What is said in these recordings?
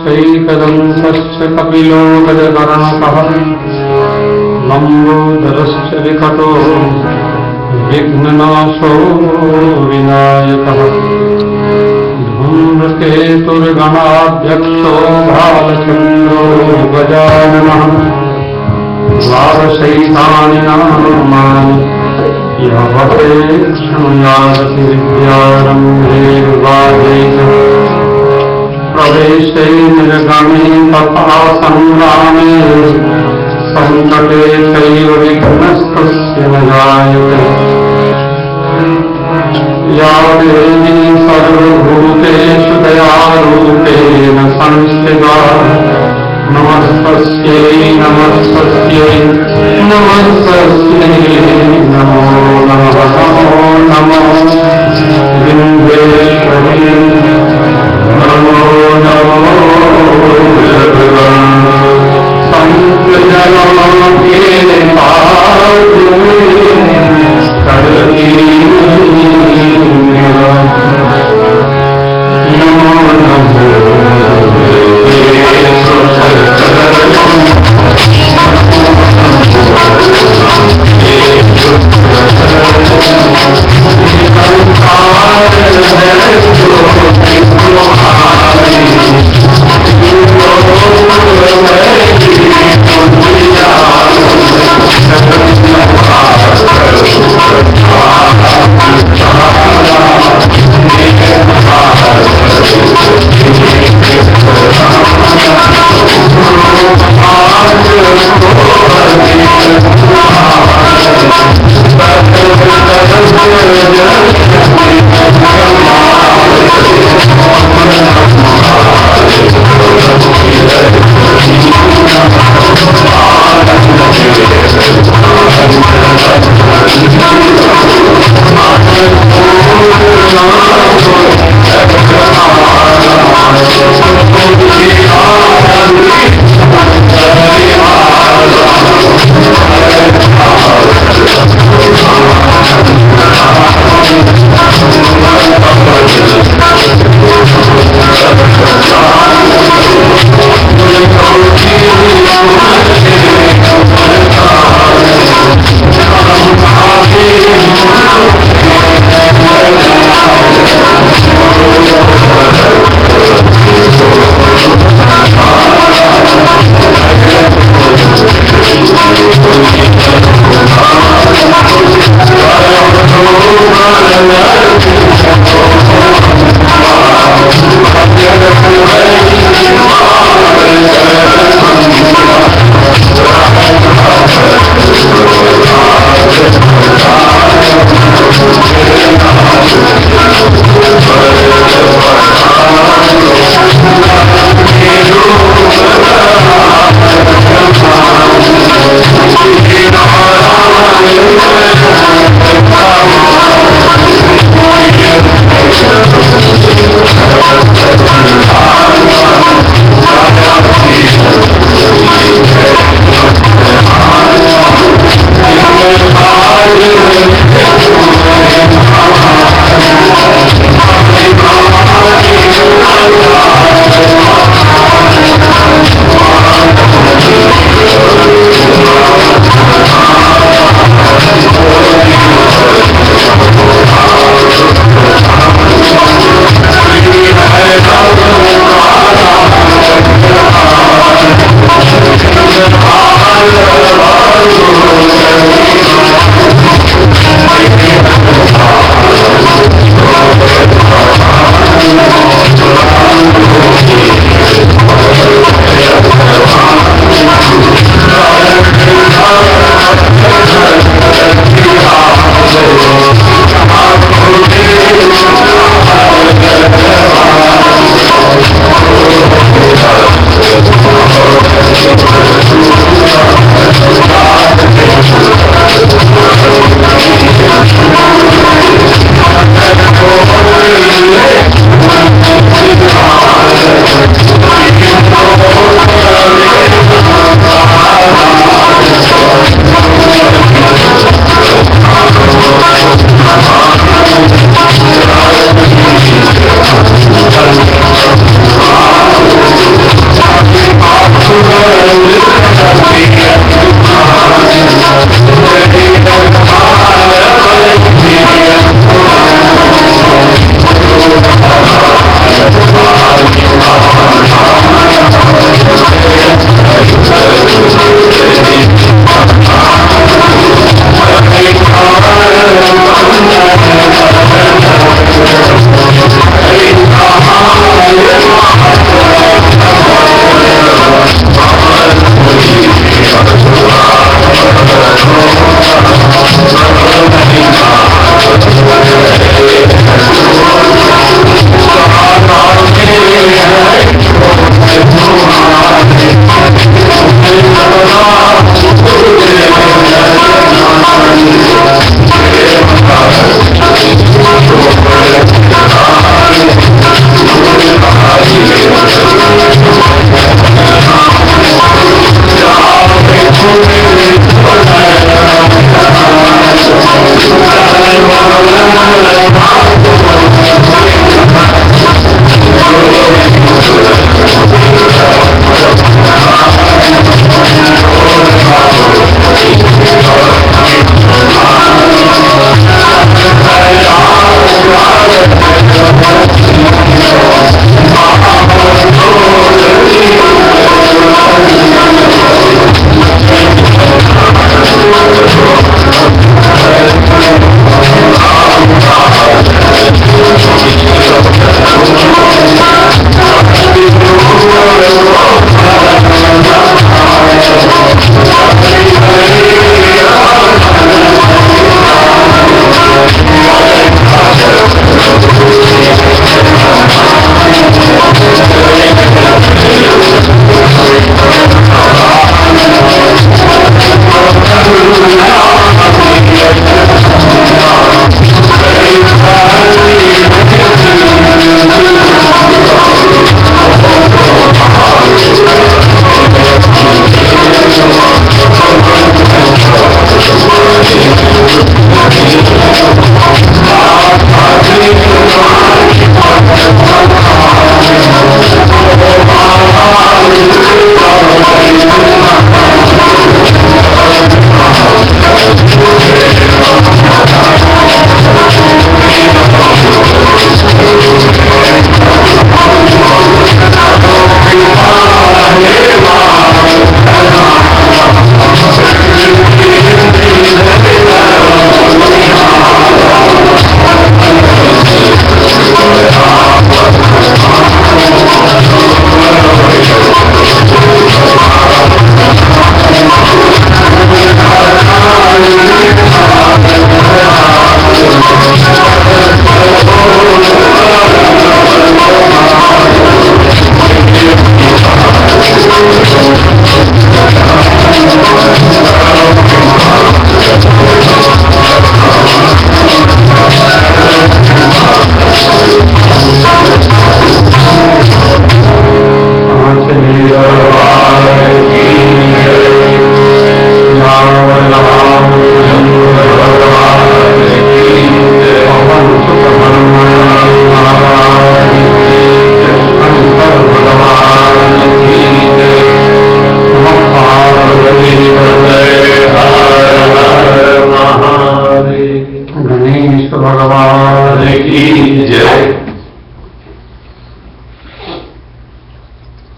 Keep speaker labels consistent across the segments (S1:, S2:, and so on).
S1: सोमकश्चैकदन्तश्च कपिलो गजकर्णकः लम्बोदरश्च विकटो विघ्ननाशो विनायकः धूम्रकेतुर्गणाध्यक्षो भालचन्द्रो गजाननः द्वादशैतानि नामानि यवते शृणुयाति विद्यारम्भे विवादेन प्रवेशे निर्गमे तथा संग्रामे संकटे चैव विघ्नस्तस्य न जायते या देवी सर्वभूतेषु दयारूपेण संस्थिता नमस्तस्यै नमस्तस्यै नमस्तस्यै नमो नमः नमो विन्ध्येश्वरी नमो नमो संप्रजनोऽप्येन नमो नमो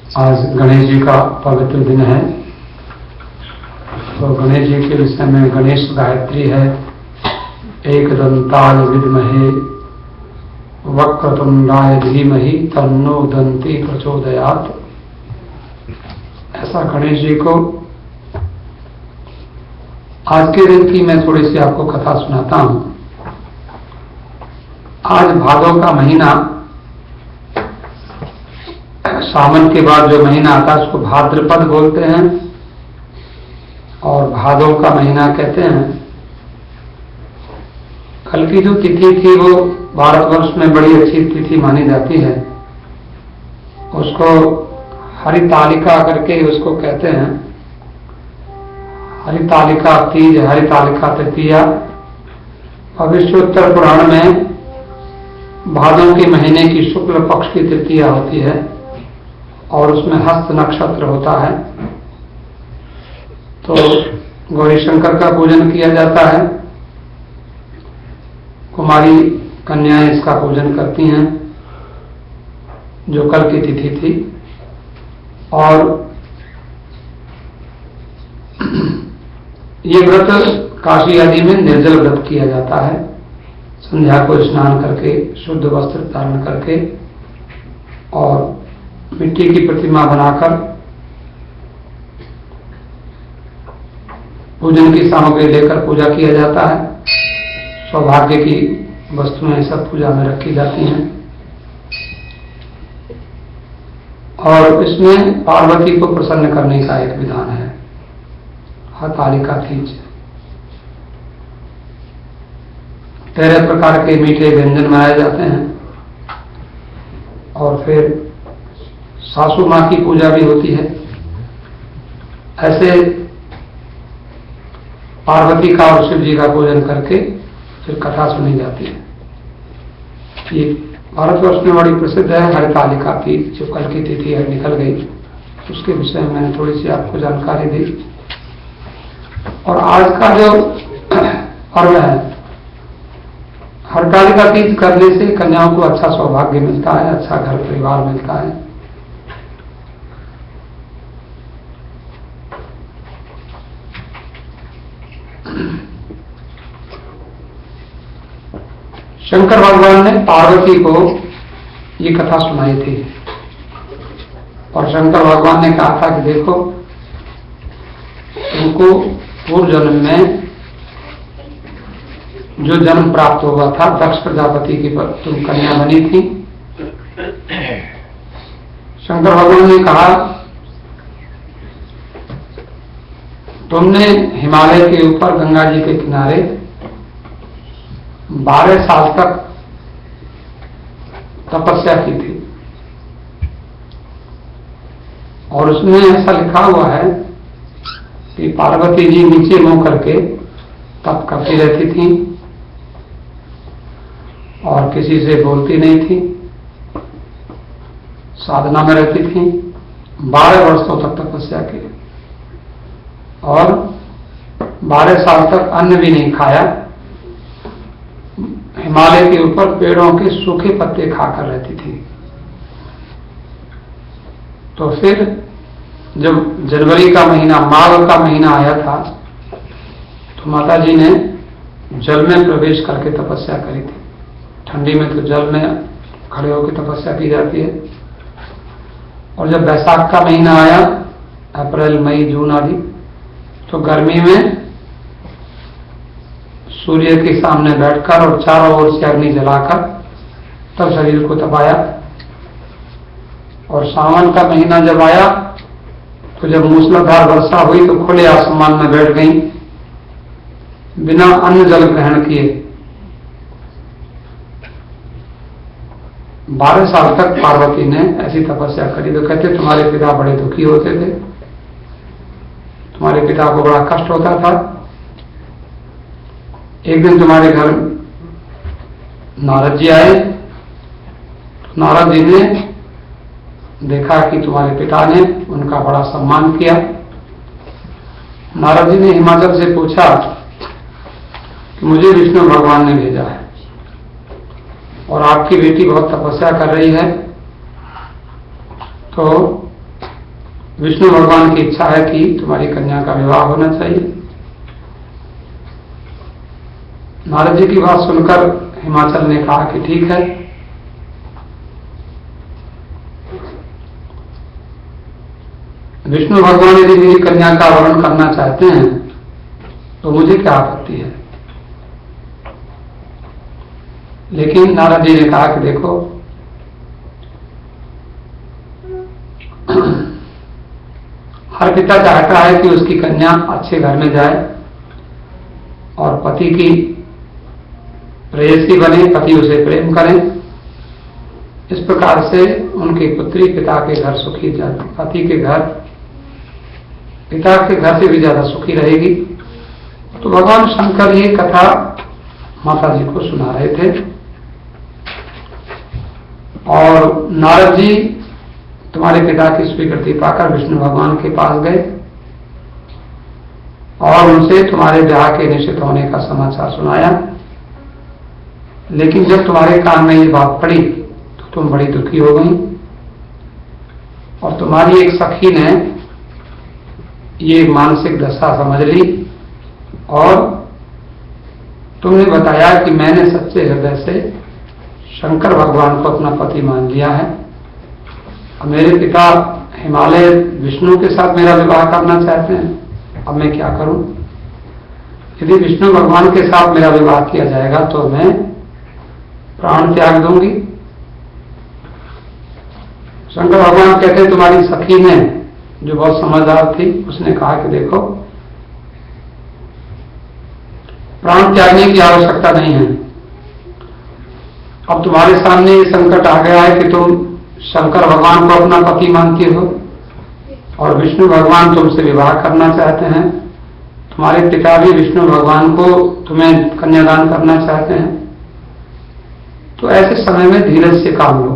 S2: आज गणेश जी का पवित्र दिन है, तो गणेश जी के विषय में गणेश गायत्री है। एकदंताय विद्महे वक्रतुंडाय धीमहि तन्नो दंती प्रचोदयात्। ऐसा गणेश जी को आज के दिन की मैं थोड़ी सी आपको कथा सुनाता हूं। आज भादव का महीना, सावन के बाद जो महीना आता है उसको भाद्रपद बोलते हैं और भादव का महीना कहते हैं। कल की जो तिथि थी वो भारतवर्ष में बड़ी अच्छी तिथि मानी जाती है, उसको हरितालिका करके उसको कहते हैं। हरितालिका तीज, हरितालिका तृतीया। और विश्वोत्तर पुराण में भादव के महीने की शुक्ल पक्ष की तृतीया होती है और उसमें हस्त नक्षत्र होता है। तो गौरी शंकर का पूजन किया जाता है, कुमारी कन्याएं इसका पूजन करती हैं, जो कल की तिथि थी। और ये व्रत काशी आदि में निर्जल व्रत किया जाता है। संध्या को स्नान करके, शुद्ध वस्त्र धारण करके और मिट्टी की प्रतिमा बनाकर पूजन की सामग्री लेकर पूजा किया जाता है। सौभाग्य की वस्तुएं सब पूजा में रखी जाती हैं। और इसमें पार्वती को प्रसन्न करने का एक विधान है, हरितालिका तीज। 13 प्रकार के मीठे व्यंजन बनाए जाते हैं और फिर सासू माँ की पूजा भी होती है। ऐसे पार्वती का और शिव जी का पूजन करके फिर कथा सुनी जाती है। ये भारतवर्ष में बड़ी प्रसिद्ध है हरितालिका की, जो कल की तिथि है निकल गई, उसके विषय में मैंने थोड़ी सी आपको जानकारी दी। और आज का जो पर्व है, हरितालिका तीज करने से कन्याओं को अच्छा सौभाग्य मिलता है, अच्छा घर परिवार मिलता है। शंकर भगवान ने पार्वती को ये कथा सुनाई थी और शंकर भगवान ने कहा था कि देखो, तुमको पूर्व जन्म में जो जन्म प्राप्त हुआ था, दक्ष प्रजापति की पर तुम कन्या बनी थी। शंकर भगवान ने कहा, तुमने हिमालय के ऊपर गंगा जी के किनारे 12 साल तक तपस्या की थी और उसमें ऐसा लिखा हुआ है कि पार्वती जी नीचे मुंह करके तप करती रहती थी और किसी से बोलती नहीं थी, साधना में रहती थी। 12 वर्षों तक तपस्या की और 12 साल तक अन्न भी नहीं खाया। हिमालय के ऊपर पेड़ों के सूखे पत्ते खाकर रहती थी। तो फिर जब जनवरी का महीना, माघ का महीना आया था, तो माता जी ने जल में प्रवेश करके तपस्या करी थी। ठंडी में तो जल में खड़े होकर तपस्या की जाती है। और जब बैसाख का महीना आया, अप्रैल मई जून आदि, तो गर्मी में सूर्य के सामने बैठकर और चारों ओर से अग्नि जलाकर तब शरीर को तपाया। और सावन का महीना जब आया तो जब मूसलाधार वर्षा हुई तो खुले आसमान में बैठ गई बिना अन्न जल ग्रहण किए। 12 साल तक पार्वती ने ऐसी तपस्या करी। तो कहते तुम्हारे पिता बड़े दुखी होते थे, तुम्हारे पिता को बड़ा कष्ट होता था। एक दिन तुम्हारे घर नारद जी आए, तो नारद जी ने देखा कि तुम्हारे पिता ने उनका बड़ा सम्मान किया। नारद जी ने हिमाचल से पूछा कि मुझे विष्णु भगवान ने भेजा है और आपकी बेटी बहुत तपस्या कर रही है, तो विष्णु भगवान की इच्छा है कि तुम्हारी कन्या का विवाह होना चाहिए। नारद जी की बात सुनकर हिमाचल ने कहा कि ठीक है, विष्णु भगवान यदि मेरी कन्या का वरण करना चाहते हैं तो मुझे क्या आपत्ति है। लेकिन नारद जी ने कहा कि देखो, हर पिता चाहता है कि उसकी कन्या अच्छे घर में जाए और पति की प्रेयसी बने, पति उसे प्रेम करें। इस प्रकार से उनकी पुत्री पिता के घर सुखी जाती, पति के घर पिता के घर से भी ज्यादा सुखी रहेगी। तो भगवान शंकर ये कथा माता जी को सुना रहे थे और नारद जी तुम्हारे पिता की स्वीकृति पाकर विष्णु भगवान के पास गए और उनसे तुम्हारे ब्याह के निश्चित होने का समाचार सुनाया। लेकिन जब तुम्हारे कान में ये बात पड़ी तो तुम बड़ी दुखी हो गई और तुम्हारी एक सखी ने ये मानसिक दशा समझ ली और तुमने बताया कि मैंने सच्चे हृदय से शंकर भगवान को अपना पति मान लिया है। अब मेरे पिता हिमालय विष्णु के साथ मेरा विवाह करना चाहते हैं, अब मैं क्या करूं? यदि विष्णु भगवान के साथ मेरा विवाह किया जाएगा तो मैं प्राण त्याग दूंगी। शंकर भगवान कहते हैं तुम्हारी सखी ने, जो बहुत समझदार थी, उसने कहा कि देखो, प्राण त्यागने की आवश्यकता नहीं है। अब तुम्हारे सामने ये संकट आ गया है कि तुम शंकर भगवान को अपना पति मानती हो और विष्णु भगवान तुमसे विवाह करना चाहते हैं। तुम्हारे पिता भी विष्णु भगवान को तुम्हें कन्यादान करना चाहते हैं। तो ऐसे समय में धीरज से काम लो।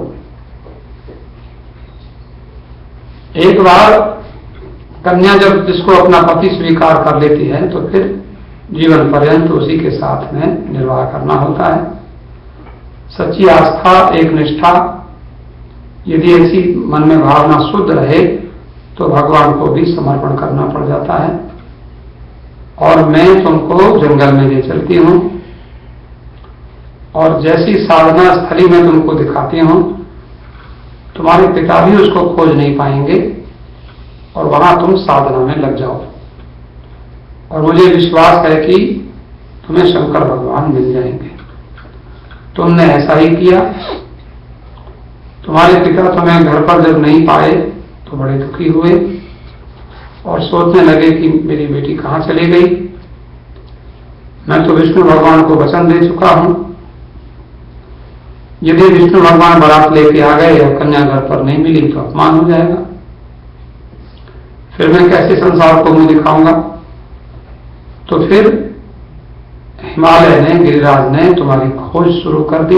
S2: एक बार कन्या जब जिसको अपना पति स्वीकार कर लेती है तो फिर जीवन पर्यंत उसी के साथ में निर्वाह करना होता है। सच्ची आस्था, एक निष्ठा, यदि ऐसी मन में भावना शुद्ध रहे तो भगवान को भी समर्पण करना पड़ जाता है। और मैं तुमको जंगल में ले चलती हूं और जैसी साधना स्थली में तुमको दिखाती हूं, तुम्हारे पिता भी उसको खोज नहीं पाएंगे और वहां तुम साधना में लग जाओ। और मुझे विश्वास है कि तुम्हें शंकर भगवान मिल जाएंगे। तुमने ऐसा ही किया। तुम्हारे पिता तुम्हें घर पर जब नहीं पाए तो बड़े दुखी हुए और सोचने लगे कि मेरी बेटी कहां चली गई। मैं तो विष्णु भगवान को वचन दे चुका हूं, यदि विष्णु भगवान बारात लेके आ गए और कन्या घर पर नहीं मिली तो अपमान हो जाएगा, फिर मैं कैसे संसार को मुंह दिखाऊंगा। तो फिर हिमालय ने, गिरिराज ने तुम्हारी खोज शुरू कर दी।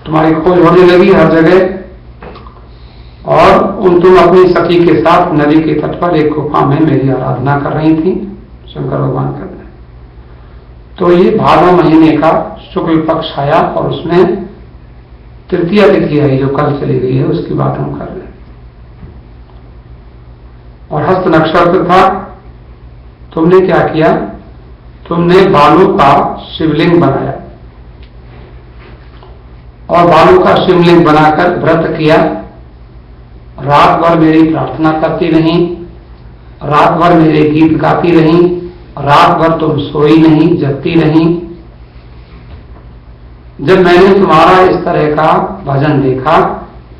S2: तुम्हारी खोज होने लगी हर जगह और तुम अपनी सखी के साथ नदी के तट पर एक गुफा में मेरी आराधना कर रही थी, शंकर भगवान कर रहे। तो ये भादव महीने का शुक्ल पक्ष आया और उसमें तृतीया तिथि आई जो कल चली गई है, उसकी बात हम कर रहे हैं। और हस्त नक्षत्र था। तुमने क्या किया? तुमने बालू का शिवलिंग बनाया और बालू का शिवलिंग बनाकर व्रत किया। रात भर मेरी प्रार्थना करती रही, रात भर मेरे गीत गाती रही, रात भर तुम सोई नहीं, जगती रही। जब मैंने तुम्हारा इस तरह का भजन देखा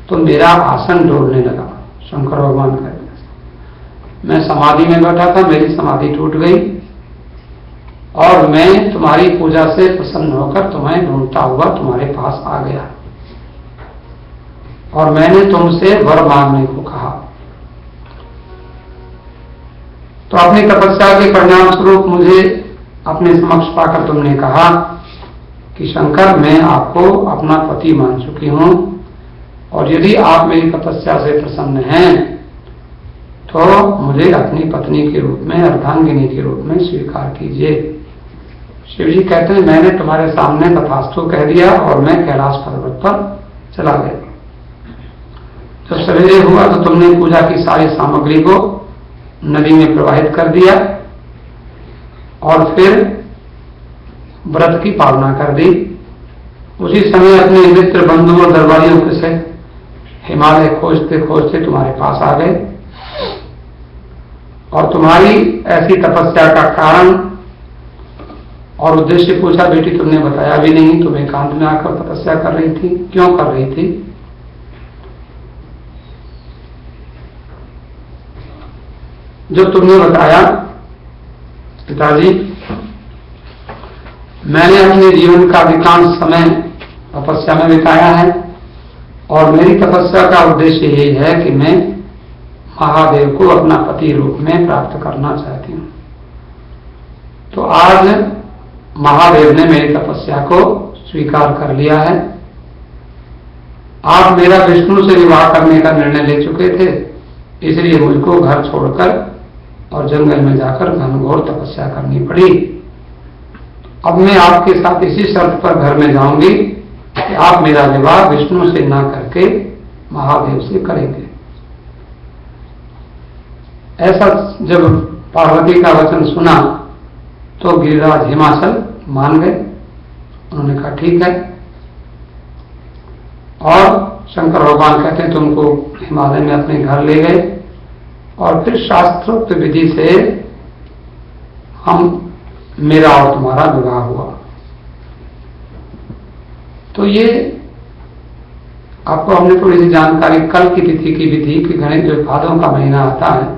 S2: तो मेरा आसन डोलने लगा। शंकर भगवान कहते हैं, मैं समाधि में बैठा था, मेरी समाधि टूट गई और मैं तुम्हारी पूजा से प्रसन्न होकर तुम्हें ढूंढता हुआ तुम्हारे पास आ गया और मैंने तुमसे वर मांगने को कहा। तो अपनी तपस्या के परिणाम स्वरूप मुझे अपने समक्ष पाकर तुमने कहा कि शंकर, मैं आपको अपना पति मान चुकी हूं और यदि आप मेरी तपस्या से प्रसन्न हैं तो मुझे अपनी पत्नी के रूप में, अर्धांगिनी के रूप में स्वीकार कीजिए। शिव जी कहते हैं, मैंने तुम्हारे सामने तथास्तु कह दिया और मैं कैलाश पर्वत पर चला गया। तो सवेरे हुआ तो तुमने पूजा की सारी सामग्री को नदी में प्रवाहित कर दिया और फिर व्रत की पालना कर दी। उसी समय अपने मित्र बंधु और दरबारियों के से हिमालय खोजते खोजते तुम्हारे पास आ गए और तुम्हारी ऐसी तपस्या का कारण और उद्देश्य पूछा। बेटी तुमने बताया भी नहीं, तुम एकांत में आकर तपस्या कर रही थी, क्यों कर रही थी? जो तुमने बताया, पिताजी मैंने अपने जीवन का अधिकांश समय तपस्या में बिताया है और मेरी तपस्या का उद्देश्य यही है कि मैं महादेव को अपना पति रूप में प्राप्त करना चाहती हूं। तो आज महादेव ने मेरी तपस्या को स्वीकार कर लिया है। आप मेरा विष्णु से विवाह करने का निर्णय ले चुके थे, इसलिए मुझको घर छोड़कर और जंगल में जाकर घनघोर तपस्या करनी पड़ी। अब मैं आपके साथ इसी शर्त पर घर में जाऊंगी कि आप मेरा विवाह विष्णु से ना करके महादेव से करेंगे। ऐसा जब पार्वती का वचन सुना तो गिरिराज हिमाचल मान गए। उन्होंने कहा ठीक है। और शंकर भगवान कहते हैं तुमको हिमालय में अपने घर ले गए और फिर शास्त्रोक्त विधि से मेरा और तुम्हारा विवाह हुआ। तो ये आपको हमने थोड़ी सी जानकारी कल की तिथि की भी थी कि गणेश जो भादों का महीना आता है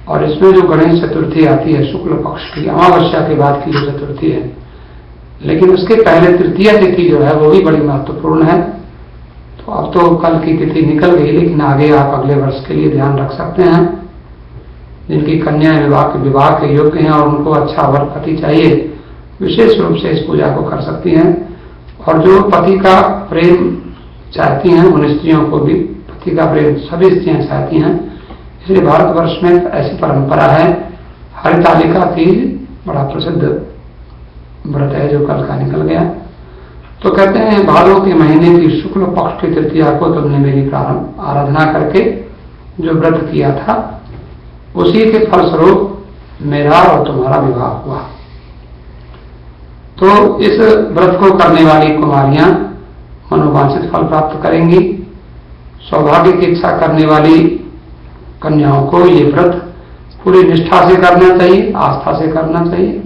S2: और इसमें जो गणेश चतुर्थी आती है शुक्ल पक्ष की अमावस्या के बाद की जो चतुर्थी है, लेकिन उसके पहले तृतीय तिथि जो है वो भी बड़ी महत्वपूर्ण है। तो अब तो कल की तिथि निकल गई, लेकिन आगे आप अगले वर्ष के लिए ध्यान रख सकते हैं। जिनकी कन्या विवाह के योग्य हैं और उनको अच्छा वर पति चाहिए, विशेष रूप से इस पूजा को कर सकती हैं। और जो पति का प्रेम चाहती हैं उन स्त्रियों को भी पति का प्रेम सभी स्त्रियां चाहती हैं, इसलिए भारतवर्ष में ऐसी परंपरा है। हरितालिका तीज बड़ा प्रसिद्ध व्रत है जो कल का निकल गया। तो कहते हैं भादों के महीने की शुक्ल पक्ष की तृतीया को तुमने मेरी प्रारंभ आराधना करके जो व्रत किया था उसी के फलस्वरूप मेरा और तुम्हारा विवाह हुआ। तो इस व्रत को करने वाली कुमारियां मनोवांछित फल प्राप्त करेंगी। सौभाग्य की इच्छा करने वाली कन्याओं को ये व्रत पूरी निष्ठा से करना चाहिए, आस्था से करना चाहिए।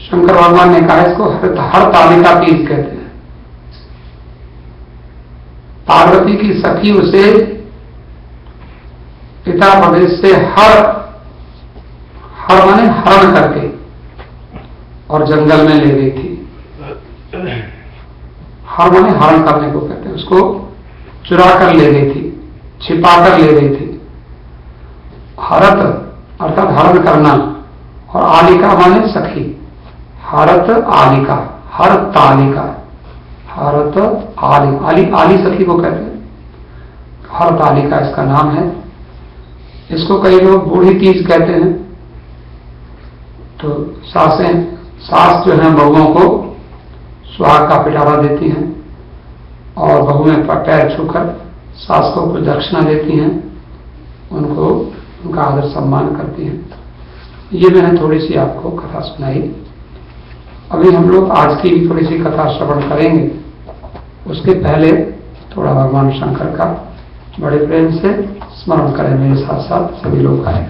S2: शंकर भगवान ने कहा इसको हर तालिका तीज कहते हैं। पार्वती की सखी उसे पिता प्रदेश से हर माने हरण करके और जंगल में ले गई थी। हर माने हरण करने को कहते हैं, उसको चुरा कर ले गई थी, छिपा कर ले गई थी। हरत अर्थात हरण करना और आलिका माने सखी। हरत आलिका, हर तालिका, हरत आली सखी को कहते हैं। हर तालिका इसका नाम है। इसको कई लोग बूढ़ी तीज कहते हैं। तो सास जो है बहुओं को सुहाग का पिटारा देती हैं और बहुएं पैर छूकर सास को कुछ दक्षिणा देती हैं, उनको उनका आदर सम्मान करती हैं। ये मैंने थोड़ी सी आपको कथा सुनाई। अभी हम लोग आज की भी थोड़ी सी कथा श्रवण करेंगे। उसके पहले थोड़ा भगवान शंकर का बड़े प्रेम से स्मरण करें। मेरे साथ साथ सभी लोग आए।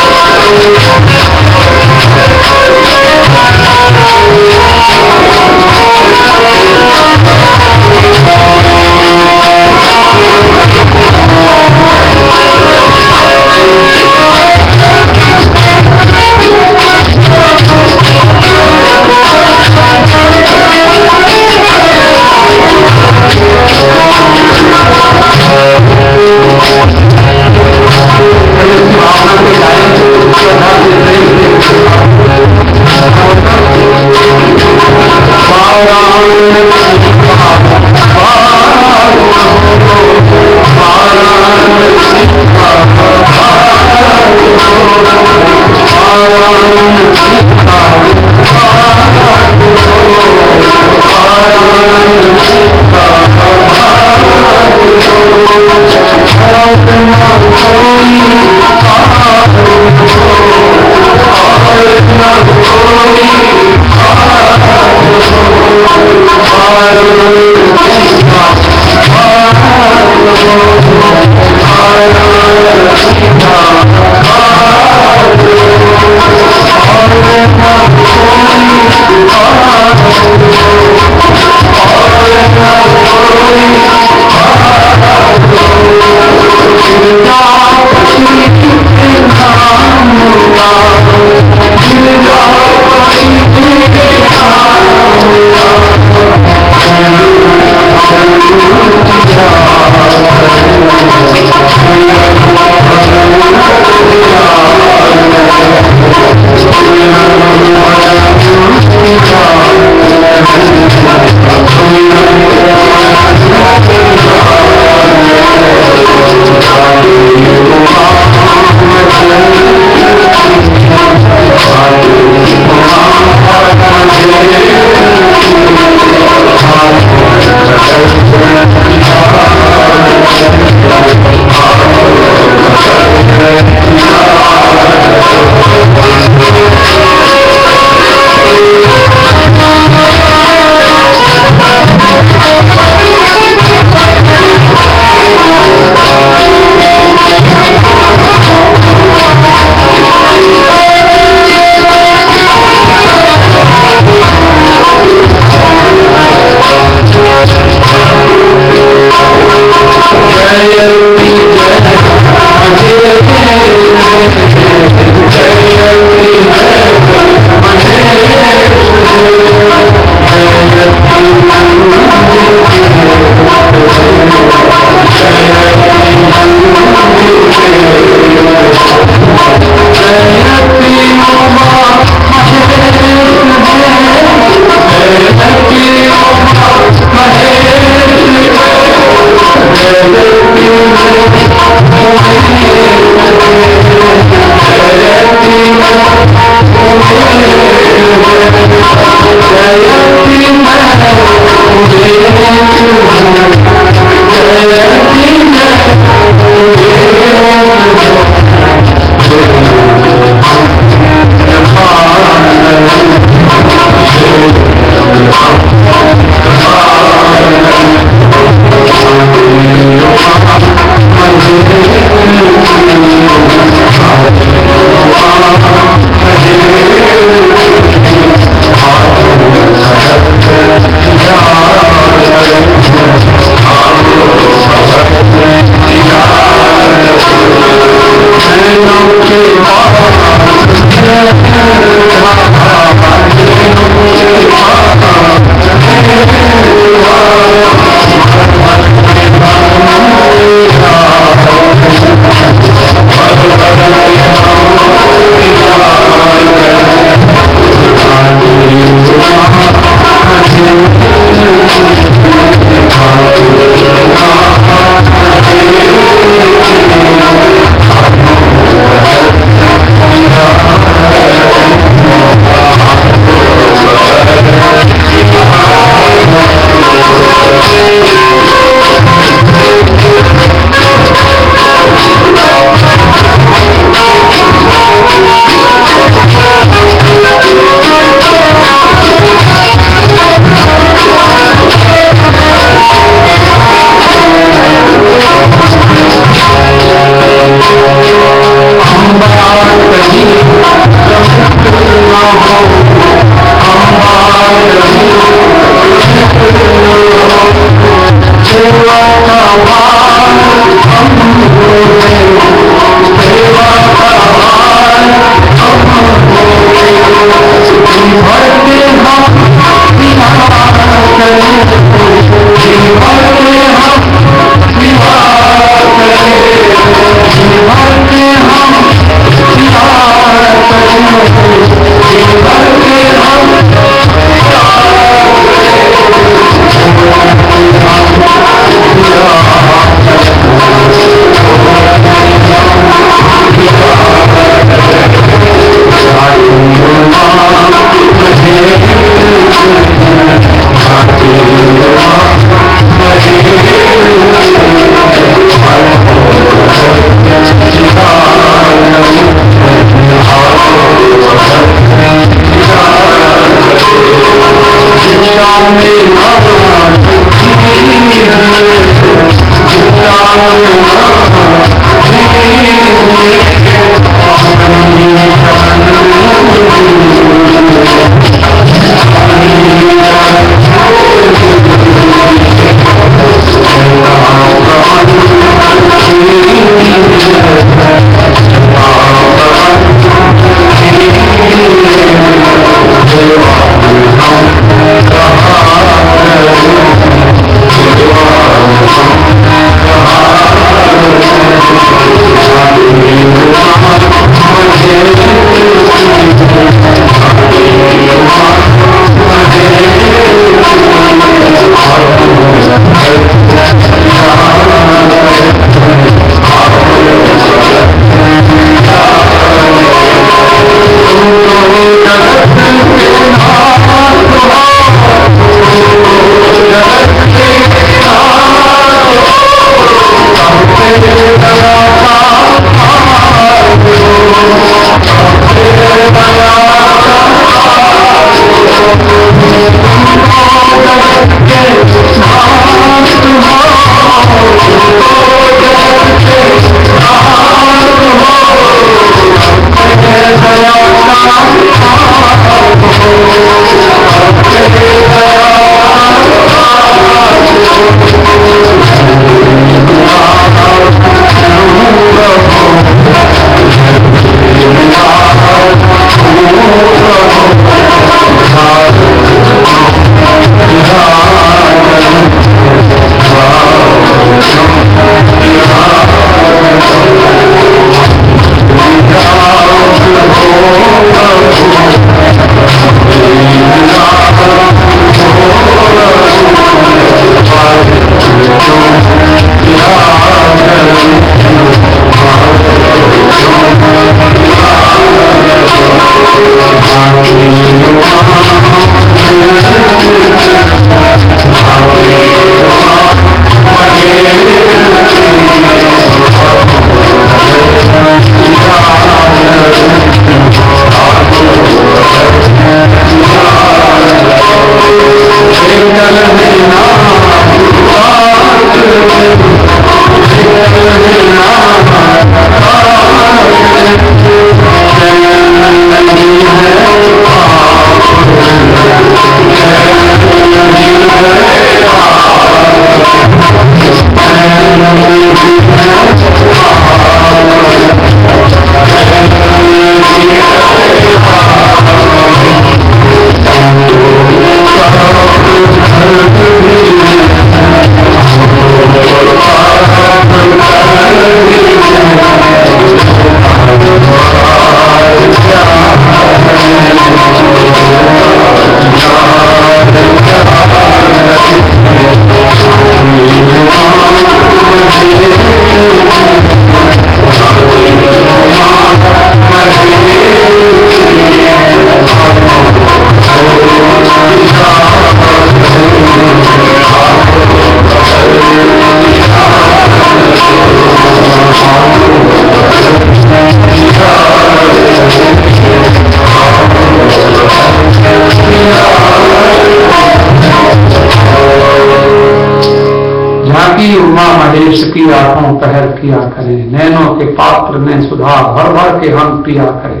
S2: महेश की आंखों पहर किया करे, नैनों के पात्र में सुधा भर भर के हम पिया करे।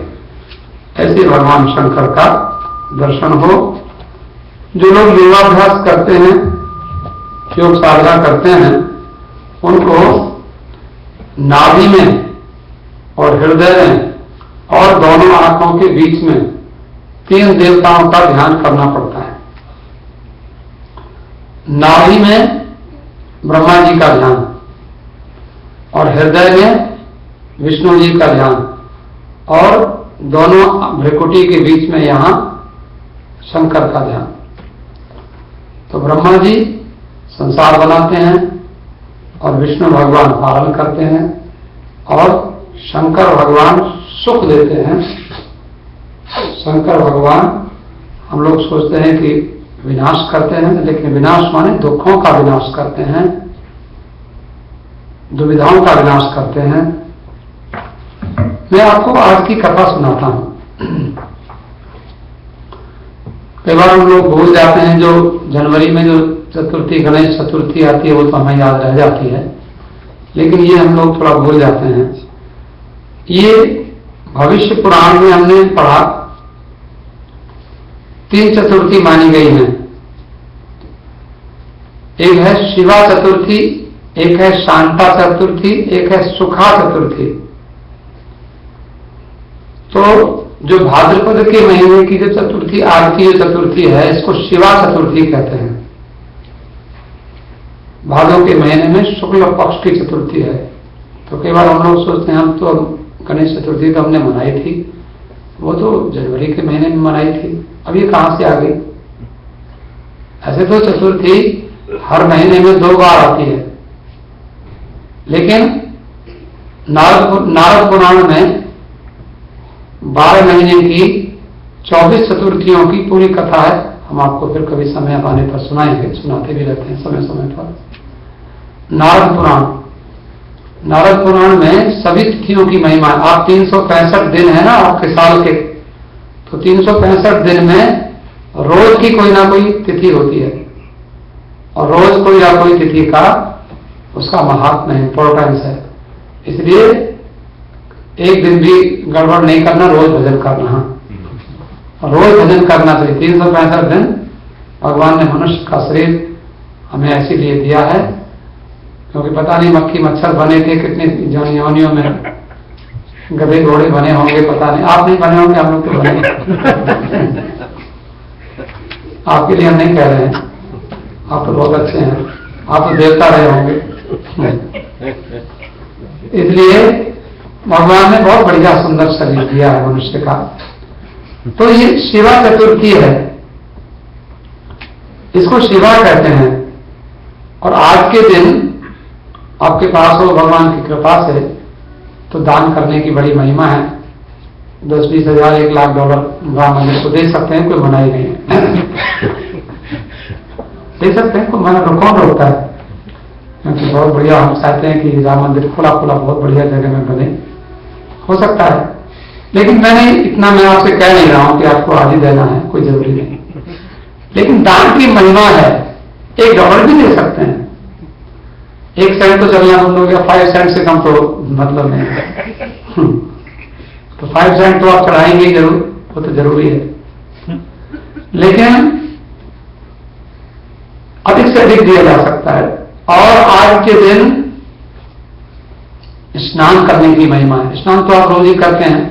S2: ऐसे भगवान शंकर का दर्शन हो। जो लोग योगाभ्यास करते हैं, योग साधना करते हैं, उनको नाभि में और हृदय में और दोनों आंखों के बीच में 3 देवताओं का ध्यान करना पड़ता है। नाभि में ब्रह्मा जी का ध्यान और हृदय में विष्णु जी का ध्यान और दोनों भ्रिकुटी के बीच में यहां शंकर का ध्यान। तो ब्रह्मा जी संसार बनाते हैं और विष्णु भगवान पालन करते हैं और शंकर भगवान सुख देते हैं। शंकर भगवान हम लोग सोचते हैं कि विनाश करते हैं, लेकिन विनाश माने दुखों का विनाश करते हैं, दुविधाओं का विनाश करते हैं। मैं आपको आज की कथा सुनाता हूं। कई बार हम लोग भूल जाते हैं, जो जनवरी में जो चतुर्थी, गणेश चतुर्थी आती है वो तो हमें याद रह जाती है, लेकिन ये हम लोग थोड़ा भूल जाते हैं। ये भविष्य पुराण में हमने पढ़ा 3 चतुर्थी मानी गई हैं। एक है शिवा चतुर्थी, एक है शांता चतुर्थी, एक है सुखा चतुर्थी। तो जो भाद्रपद के महीने की जो चतुर्थी, आज की जो चतुर्थी है, इसको शिवा चतुर्थी कहते हैं। भादों के महीने में शुक्ल पक्ष की चतुर्थी है। तो कई बार हम लोग सोचते हैं हम तो गणेश चतुर्थी तो हमने मनाई थी, वो तो जनवरी के महीने में मनाई थी, अब ये कहां से आ गई? ऐसे तो चतुर्थी हर महीने में 2 बार आती है, लेकिन नारद पुराण में 12 महीने की 24 चतुर्थियों की पूरी कथा है। हम आपको फिर कभी समय पाने पर सुनाएंगे, सुनाते भी रहते हैं समय समय पर। नारद पुराण में सभी तिथियों की महिमा। आप 365 दिन है ना आपके साल के, तो 365 दिन में रोज की कोई ना कोई तिथि होती है, और रोज कोई ना कोई तिथि का उसका महात्म्य है, इंपॉर्टेंस है। इसलिए एक दिन भी गड़बड़ नहीं करना, रोज भजन करना, रोज भजन करना चाहिए। 365 दिन भगवान ने मनुष्य का शरीर हमें ऐसे लिए दिया है, क्योंकि पता नहीं मक्खी मच्छर बने थे कितने योनियों में, गधे घोड़े बने होंगे, पता नहीं। आप नहीं बने होंगे, हम लोग तो बने। आपके लिए हम नहीं कह रहे हैं, आप तो बहुत अच्छे हैं, आप तो देवता रहे होंगे। इसलिए भगवान ने बहुत बढ़िया सुंदर शरीर दिया है मनुष्य का। तो ये शिवा चतुर्थी है, इसको शिवा कहते हैं। और आज के दिन आपके पास हो भगवान की कृपा से तो दान करने की बड़ी महिमा है। 10-20 हजार $1,00,000 राम मंदिर को दे सकते हैं, कोई मनाही नहीं है। दे सकते हैं, कोई मना कौन रोकता है? क्योंकि बहुत बढ़िया हम चाहते हैं कि राम मंदिर खुला खुला बहुत बढ़िया जगह में बने, हो सकता है। लेकिन मैंने इतना, मैं आपसे कह नहीं रहा हूं कि आपको आज ही देना है, कोई जरूरी नहीं। लेकिन दान की महिमा है, $1 भी दे सकते हैं। 1 सेंट तो चलना बंद हो गया, 5 सेंट से कम तो मतलब नहीं है। तो 5 सेंट तो आप चढ़ाएंगे जरूर, वो तो जरूरी है। लेकिन अधिक से अधिक दिया जा सकता है। और आज के दिन स्नान करने की महिमा है। स्नान तो आप रोज ही करते हैं,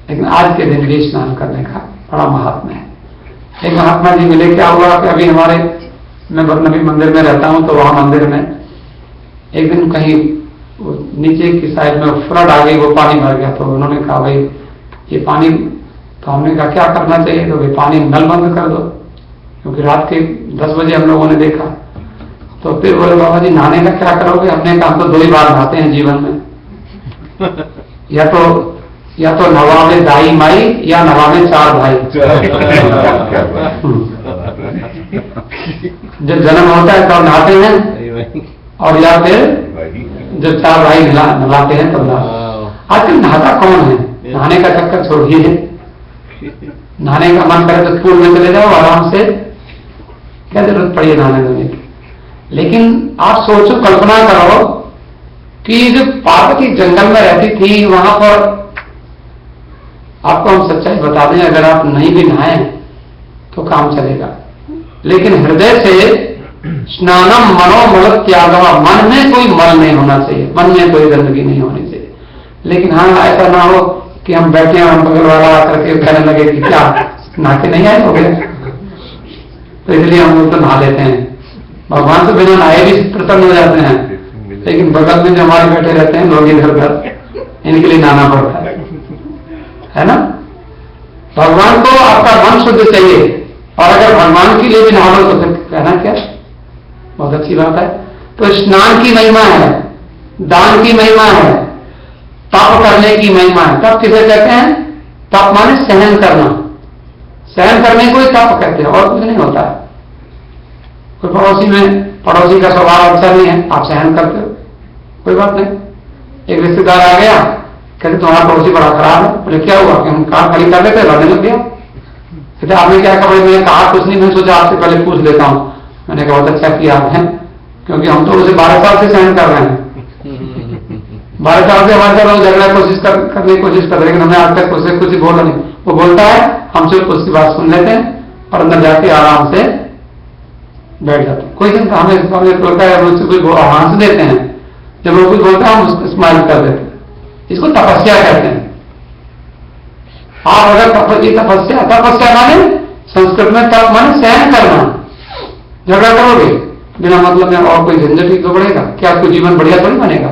S2: लेकिन आज के दिन भी स्नान करने का बड़ा महात्मा है। एक महात्मा जी मिले, क्या हुआ कि अभी हमारे, मैं बरनबी मंदिर में रहता हूं, तो वहां मंदिर में एक दिन कहीं नीचे की साइड में फ्लड आ गई, वो पानी भर गया। तो उन्होंने कहा भाई ये पानी, तो हमने कहा क्या करना चाहिए? तो भाई पानी नल बंद कर दो, क्योंकि रात के 10 बजे हम लोगों ने देखा। तो फिर बोले बाबा जी नहाने का क्या करोगे? हमने कहा तो 2 ही बार नहाते हैं जीवन में, या तो नवावे दाई माई या नवावे 4 भाई। जब जन्म होता है तब नहाते हैं, और या फिर जब 4 भाई नहलाते हैं तब नहाते। आजकल नहाता कौन है? नहाने का चक्कर छोड़िए, नहाने का मन करे तो पूल में चले जाओ आराम से, क्या जरूरत पड़ी है नहाने धोने की? लेकिन आप सोचो, कल्पना करो कि जो पार्वती जंगल में रहती थी, वहां पर आपको हम सच्चाई बता दें, अगर आप नहीं भी नहाए तो काम चलेगा। लेकिन हृदय से स्नानम मनोमल त्यागवा, मन में कोई मल नहीं होना चाहिए, मन में कोई गंदगी नहीं होनी चाहिए। लेकिन हाँ, ऐसा ना हो कि हम बैठे हैं और बगल वाला आकर के कहने लगे कि क्या नहा के नहीं आए हो गए। तो इसलिए हम लोग तो नहा लेते हैं। भगवान से बिना नहाए भी प्रसन्न हो जाते हैं, लेकिन बगल में जो हमारे बैठे रहते हैं लोग इधर उधर, इनके लिए नहाना पड़ता है ना। भगवान को आपका मन शुद्ध चाहिए, और अगर भगवान के लिए भी नहा लो तो फिर कहना क्या, बहुत अच्छी बात है। तो स्नान की महिमा है, दान की महिमा है, तप करने की महिमा है। तप किसे कहते हैं? तप माने सहन करना, सहन करने को ही तप कहते हैं, और कुछ नहीं होता है। कोई पड़ोसी का स्वभाव अच्छा नहीं है, आप सहन करते हो, कोई बात नहीं। एक रिश्तेदार आ गया, कहते तुम्हारा पड़ोसी बड़ा खराब है। बोले क्या हुआ? कि हम कार खड़ी कर देते, लड़ने लग गया। कहते आपने क्या कहा? मैंने कहा कुछ नहीं, मैंने सोचा आपसे पहले पूछ लेता हूँ। मैंने कहा बहुत अच्छा किया आपने, क्योंकि हम तो उसे 12 साल से सहन कर रहे हैं। 12 साल से हमारे साथ झगड़ा करने की कोशिश कर रहे हैं, लेकिन हमने आज तक उसे कुछ बोला नहीं। वो बोलता है, हम सिर्फ उसकी बात सुन लेते हैं और अंदर जाके आराम से बैठ जाते हैं। कोई चिंता हमें बोलता है, हम उससे कुछ हंस देते हैं, जब वो कुछ बोलता है हम उसको स्माइल कर देते हैं। इसको तपस्या कहते हैं। आप अगर तपस्या माने संस्कृत में तप माने सहन करना। झगड़ा करोगे बिना मतलब में और कोई झंझट ही तो बढ़ेगा क्या? कोई जीवन बढ़िया थोड़ी बनेगा।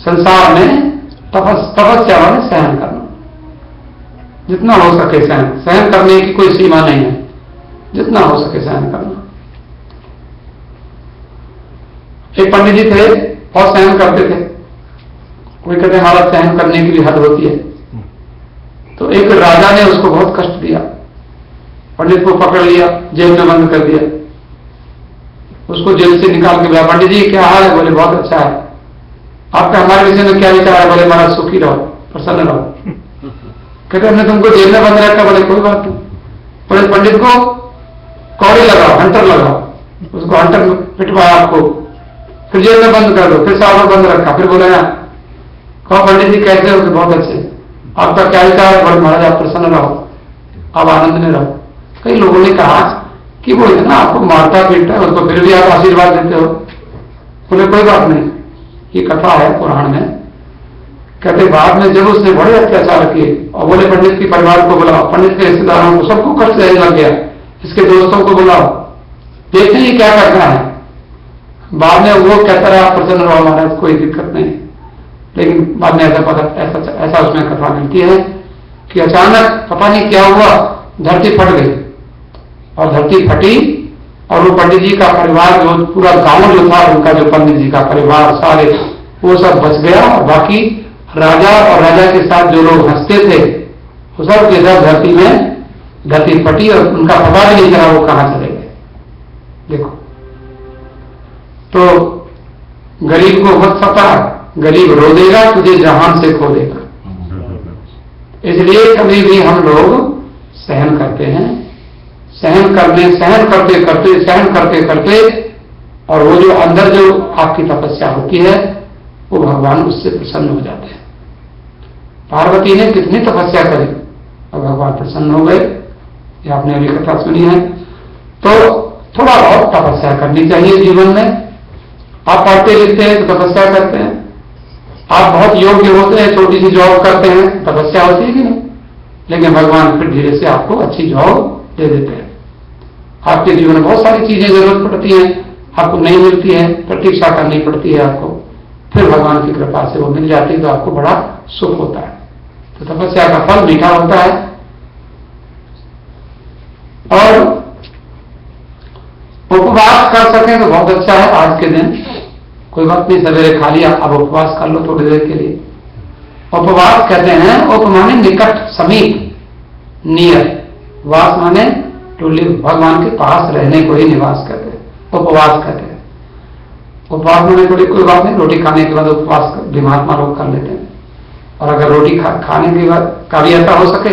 S2: संसार में तपस्या माने सहन करना, जितना हो सके सहन करने की कोई सीमा नहीं है, जितना हो सके सहन करना। एक पंडित जी थे और सहन करते थे। कोई कहते हमारा सहन करने की भी हद होती है। तो एक राजा ने उसको बहुत कष्ट दिया, पंडित को पकड़ लिया, जेल में बंद कर दिया। उसको जेल से निकाल के बोला, पंडित जी क्या हाल है? बोले बहुत अच्छा है। आपका हमारे विषय में क्या विचार है? बोले महाराज सुखी रहो, प्रसन्न रहो। कहते हमने तुमको जेल में बंद रखा। बोले कोई बात नहीं। बोले पंडित को कौड़ी लगाओ, हंटर लगाओ, उसको हंटर पिटवाया आपको, फिर जेल में बंद कर दो, फिर साल बंद रखा। फिर बोले ना कहो पंडित जी कैसे हो? बहुत अच्छे। आपका क्या विचार है? बोले महाराज आप प्रसन्न रहो, आप आनंद में रहो। कई लोगों ने कहा कि वो ना आपको मारता पीटता है, उसको फिर भी आप आशीर्वाद देते हो। बोले कोई बात नहीं, ये कथा है पुराण में। कहते बाद में जब उसने बड़े अत्याचार किए और बोले पंडित के परिवार को बुलाओ, पंडित के रिश्तेदारों को, सबको कष्ट देने लग गया, इसके दोस्तों को बुलाओ, देखते हैं क्या करना है। बाद में वो कहता रहा प्रसन्न रहो महाराज, कोई दिक्कत नहीं। लेकिन बाद में ऐसा उसमें कथा मिलती है कि अचानक पता नहीं क्या हुआ, धरती फट गई। और धरती फटी और वो पंडित जी का परिवार, जो पूरा गांव जो था उनका, जो पंडित जी का परिवार सारे, वो सब बच गया। और बाकी राजा और राजा के साथ जो लोग हंसते थे वो सब के साथ धरती फटी और उनका पता भी नहीं चला वो कहां चले गए। देखो, तो गरीब को मत पता, गरीब रो देगा, तुझे जहान से खो देगा। इसलिए कभी भी हम लोग सहन करते हैं, सहन करते करते और वो जो अंदर जो आपकी तपस्या होती है वो भगवान उससे प्रसन्न हो जाते हैं। पार्वती ने कितनी तपस्या करी और भगवान प्रसन्न हो गए, ये आपने अभी कथा सुनी है। तो थोड़ा बहुत तपस्या करनी चाहिए जीवन में। आप पढ़ते लिखते हैं तो तपस्या करते हैं, आप बहुत योग्य होते हैं, छोटी सी जॉब करते हैं, तपस्या होती है कि नहीं? लेकिन भगवान फिर धीरे से आपको अच्छी जॉब दे देते हैं। आपके जीवन में बहुत सारी चीजें जरूरत पड़ती हैं, आपको नहीं मिलती है, प्रतीक्षा करनी पड़ती है आपको, फिर भगवान की कृपा से वो मिल जाती है तो आपको बड़ा सुख होता है। तो तपस्या का फल मीठा होता है। और उपवास कर सकें तो बहुत अच्छा है। आज के दिन कोई बात नहीं, सवेरे खा लिया, अब उपवास कर लो थोड़ी देर के लिए। उपवास कहते हैं, उप माने निकट, समीप, नियर, वास माने टू लिव, भगवान के पास रहने को ही निवास कहते हैं, उपवास कहते हैं। उपवास माने थोड़ी कोई बात नहीं, रोटी खाने के बाद उपवास भी महात्मा लोग कर लेते हैं। और अगर रोटी खाने के बाद का भी ऐसा हो सके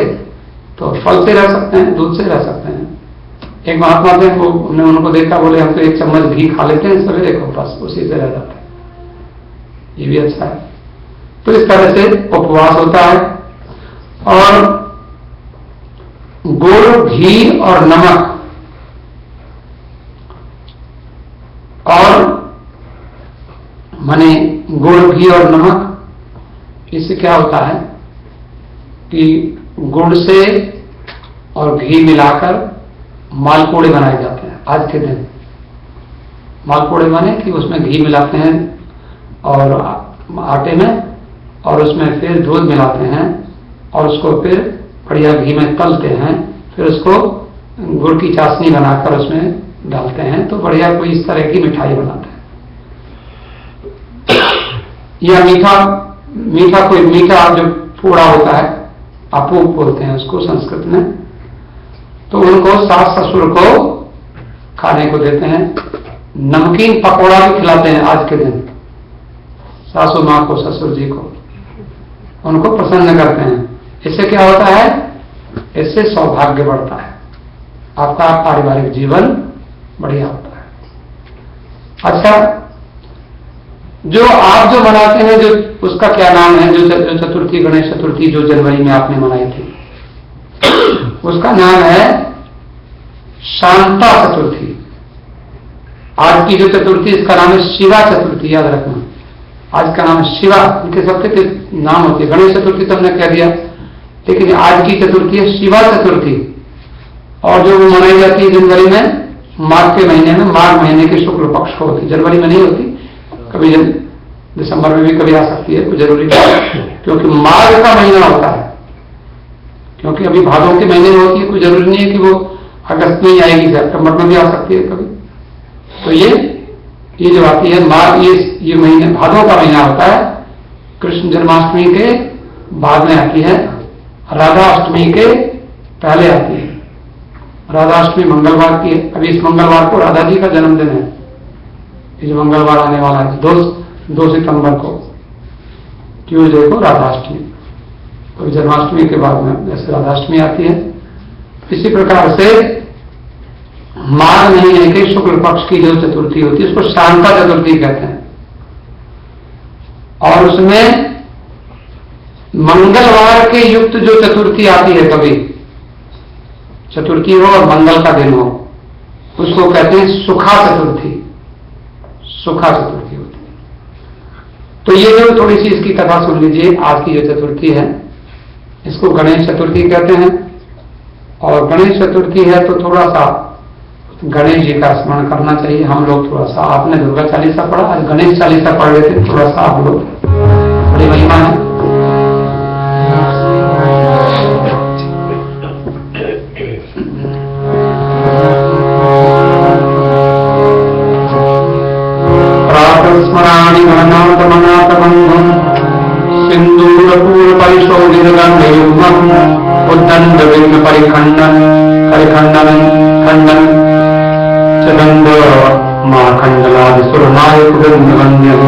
S2: तो फल से रह सकते हैं, दूध से रह सकते हैं। एक महात्मा थे, हमने उनको देखा, बोले हम तो 1 चम्मच घी खा लेते हैं सवेरे को, बस उसी से रह जाते हैं, ये भी अच्छा है। तो इस तरह से उपवास होता है। और गुड़, घी और नमक, और माने गुड़, घी और नमक, इससे क्या होता है कि गुड़ से और घी मिलाकर मालपूड़े बनाए जाते हैं। आज के दिन मालपूड़े माने कि उसमें घी मिलाते हैं और आटे में, और उसमें फिर दूध मिलाते हैं और उसको फिर बढ़िया घी में तलते हैं, फिर उसको गुड़ की चाशनी बनाकर उसमें डालते हैं, तो बढ़िया कोई इस तरह की मिठाई बनाते हैं। या मीठा जो पूड़ा होता है, अपूप बोलते हैं उसको संस्कृत में, तो उनको सास ससुर को खाने को देते हैं। नमकीन पकौड़ा भी खिलाते हैं आज के दिन, सासू माँ को, ससुर जी को, उनको प्रसन्न करते हैं। इससे क्या होता है इससे सौभाग्य बढ़ता है, आपका पारिवारिक जीवन बढ़िया होता है। अच्छा, जो आप जो मनाते हैं, जो उसका क्या नाम है, जो चतुर्थी, गणेश चतुर्थी जो जनवरी में आपने मनाई थी, उसका नाम है शांता चतुर्थी। आज की जो चतुर्थी, इसका नाम है शिवा चतुर्थी, याद रखना। आज का नाम है शिवा, इनके सबके नाम होते हैं। गणेश चतुर्थी तो हमने कह दिया, लेकिन आज की चतुर्थी है शिवा चतुर्थी। और जो वो मनाई जाती है जनवरी में, माघ के महीने में, माघ महीने के शुक्ल पक्ष को होती है, जनवरी में नहीं होती, कभी दिसंबर में भी कभी आ सकती है, कोई जरूरी नहीं, क्योंकि माघ का महीना होता है। क्योंकि अभी भादों के महीने में होती है, कोई जरूरी नहीं है कि वो अगस्त में ही आएगी, सितंबर में भी आ सकती है कभी। तो ये जो आती है माघ, ये महीने भादों का महीना होता है। कृष्ण जन्माष्टमी के बाद में आती है, राधा अष्टमी के पहले आती है। राधा अष्टमी मंगलवार की है। अभी इस मंगलवार को राधा जी का जन्मदिन है, ये जो मंगलवार आने वाला है 2 सितंबर को, ट्यूजडे को राधाष्टमी। तो जन्माष्टमी के बाद में जैसे राधाष्टमी आती है, इसी प्रकार से माघ महीने के शुक्ल पक्ष की जो चतुर्थी होती है उसको शांता चतुर्थी कहते हैं। और उसमें मंगलवार के युक्त जो चतुर्थी आती है, कभी चतुर्थी हो और मंगल का दिन हो, उसको कहते हैं सुखा चतुर्थी। सुखा चतुर्थी होती है। तो ये जो थोड़ी सी इसकी कथा सुन लीजिए। आज की जो चतुर्थी है इसको गणेश चतुर्थी कहते हैं। और गणेश चतुर्थी है तो थोड़ा सा गणेश जी का स्मरण करना चाहिए हम लोग। थोड़ा सा आपने दुर्गा चालीसा पढ़ा, आज गणेश चालीसा पढ़ लेते, थोड़ा सा आप लोग, बड़ी महिमा है। स्मराणि मनात मनात बंधम सिंदूरपूर परिशोधित गंधयुग्मम उद्दंड विघ्न परिखंडन परिखंडन खंडन चंद महाखंडलादि सुरनायक वृंदवन्यम।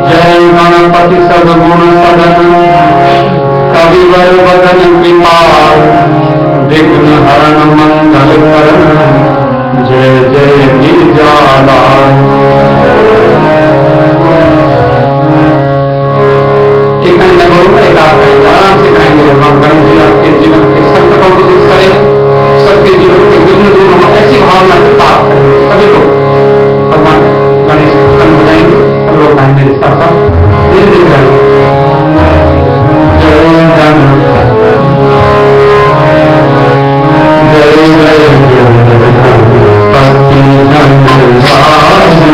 S2: जय गणपति सद्गुण सदन कविवर वदन कृपाल विघ्न हरण मंगल करण जय जय गिरिजाला। एक अन्य बोलूंगा, एक आप कहेंगे, आराम से कहेंगे। भगवान जी आपके जीवन के संकटों को दूर करें, सबके जीवन के विघ्न दूर हो, ऐसी भावना से बात करें। सभी लोग भगवान गणेश प्रसन्न हो जाएंगे। सब लोग आएंगे मेरे साथ साथ धीरे धीरे जाएंगे। जय जय जय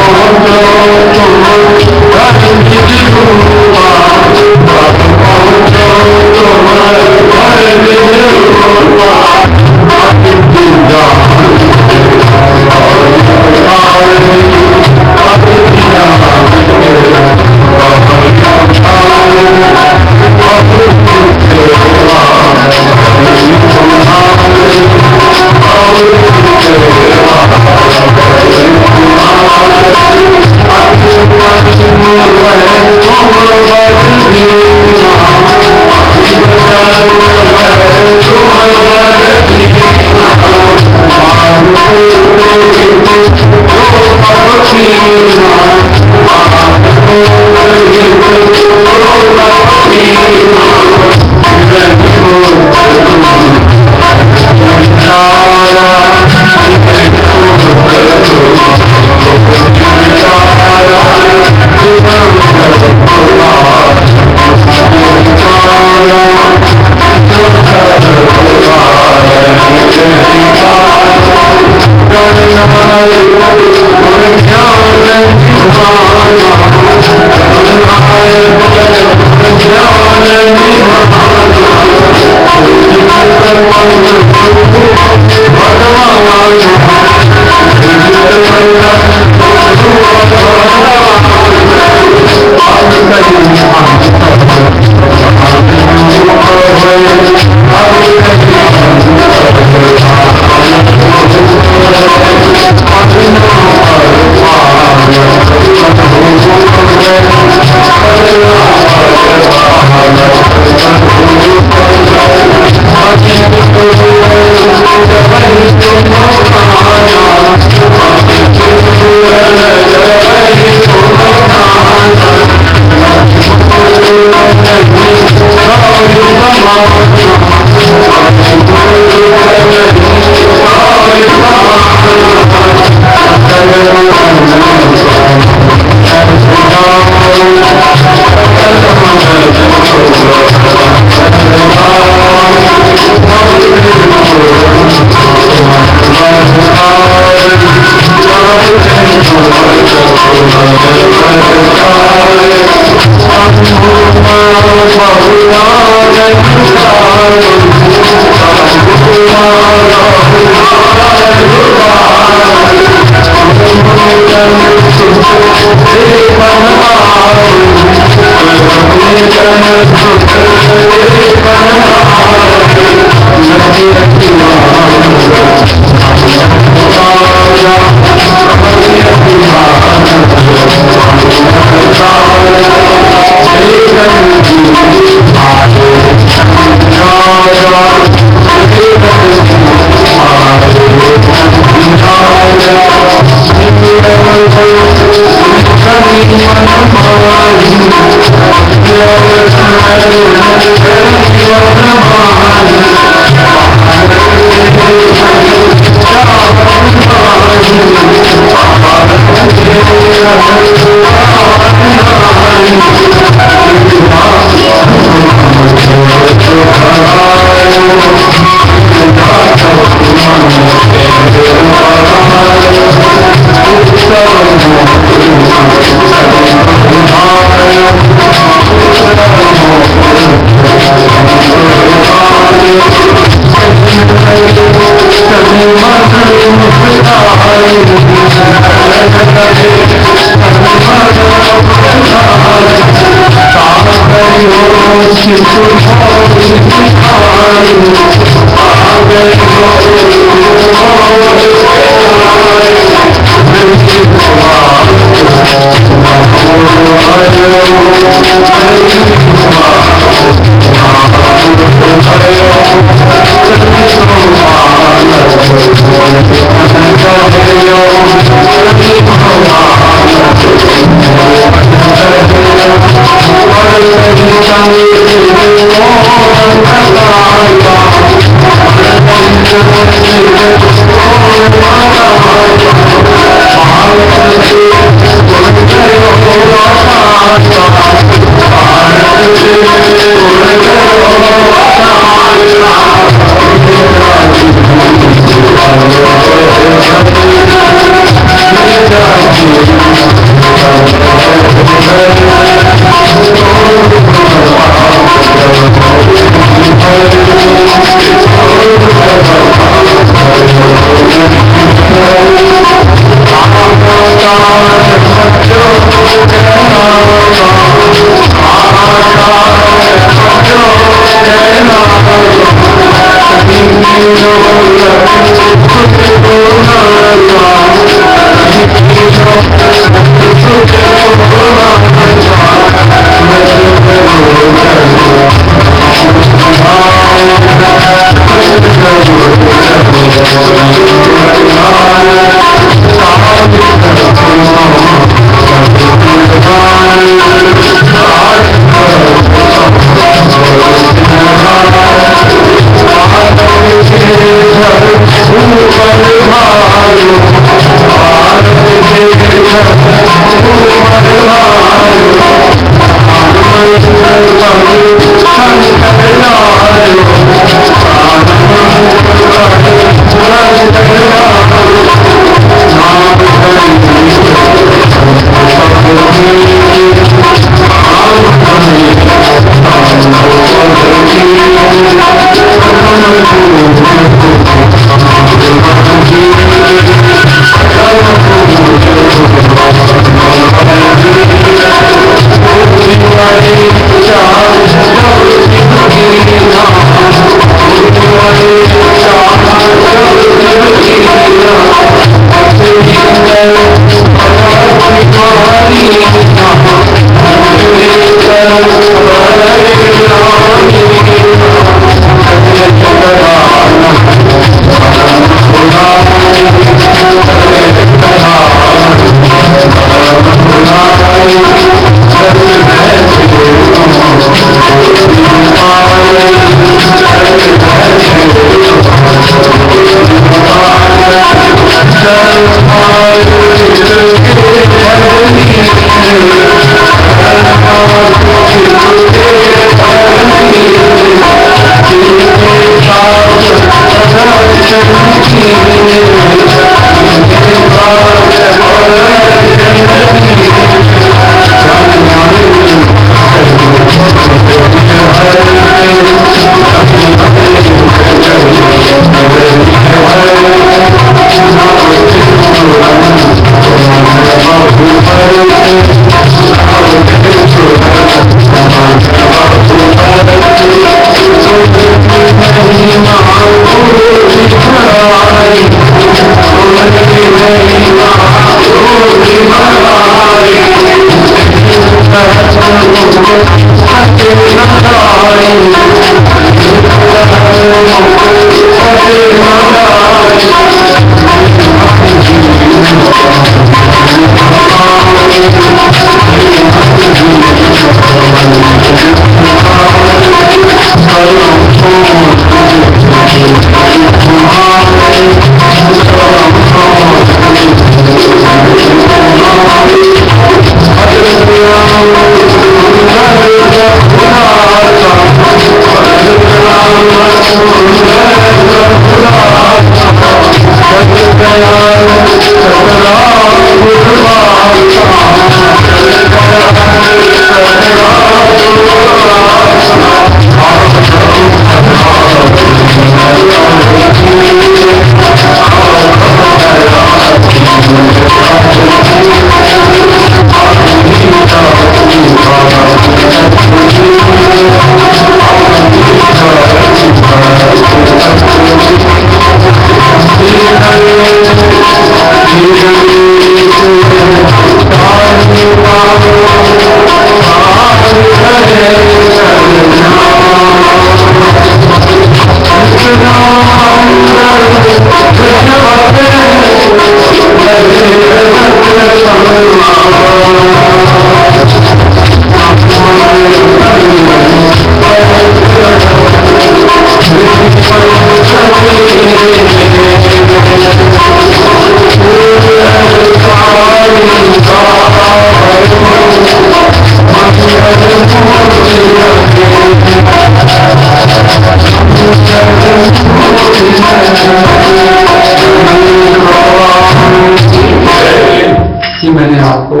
S2: कि मैंने आपको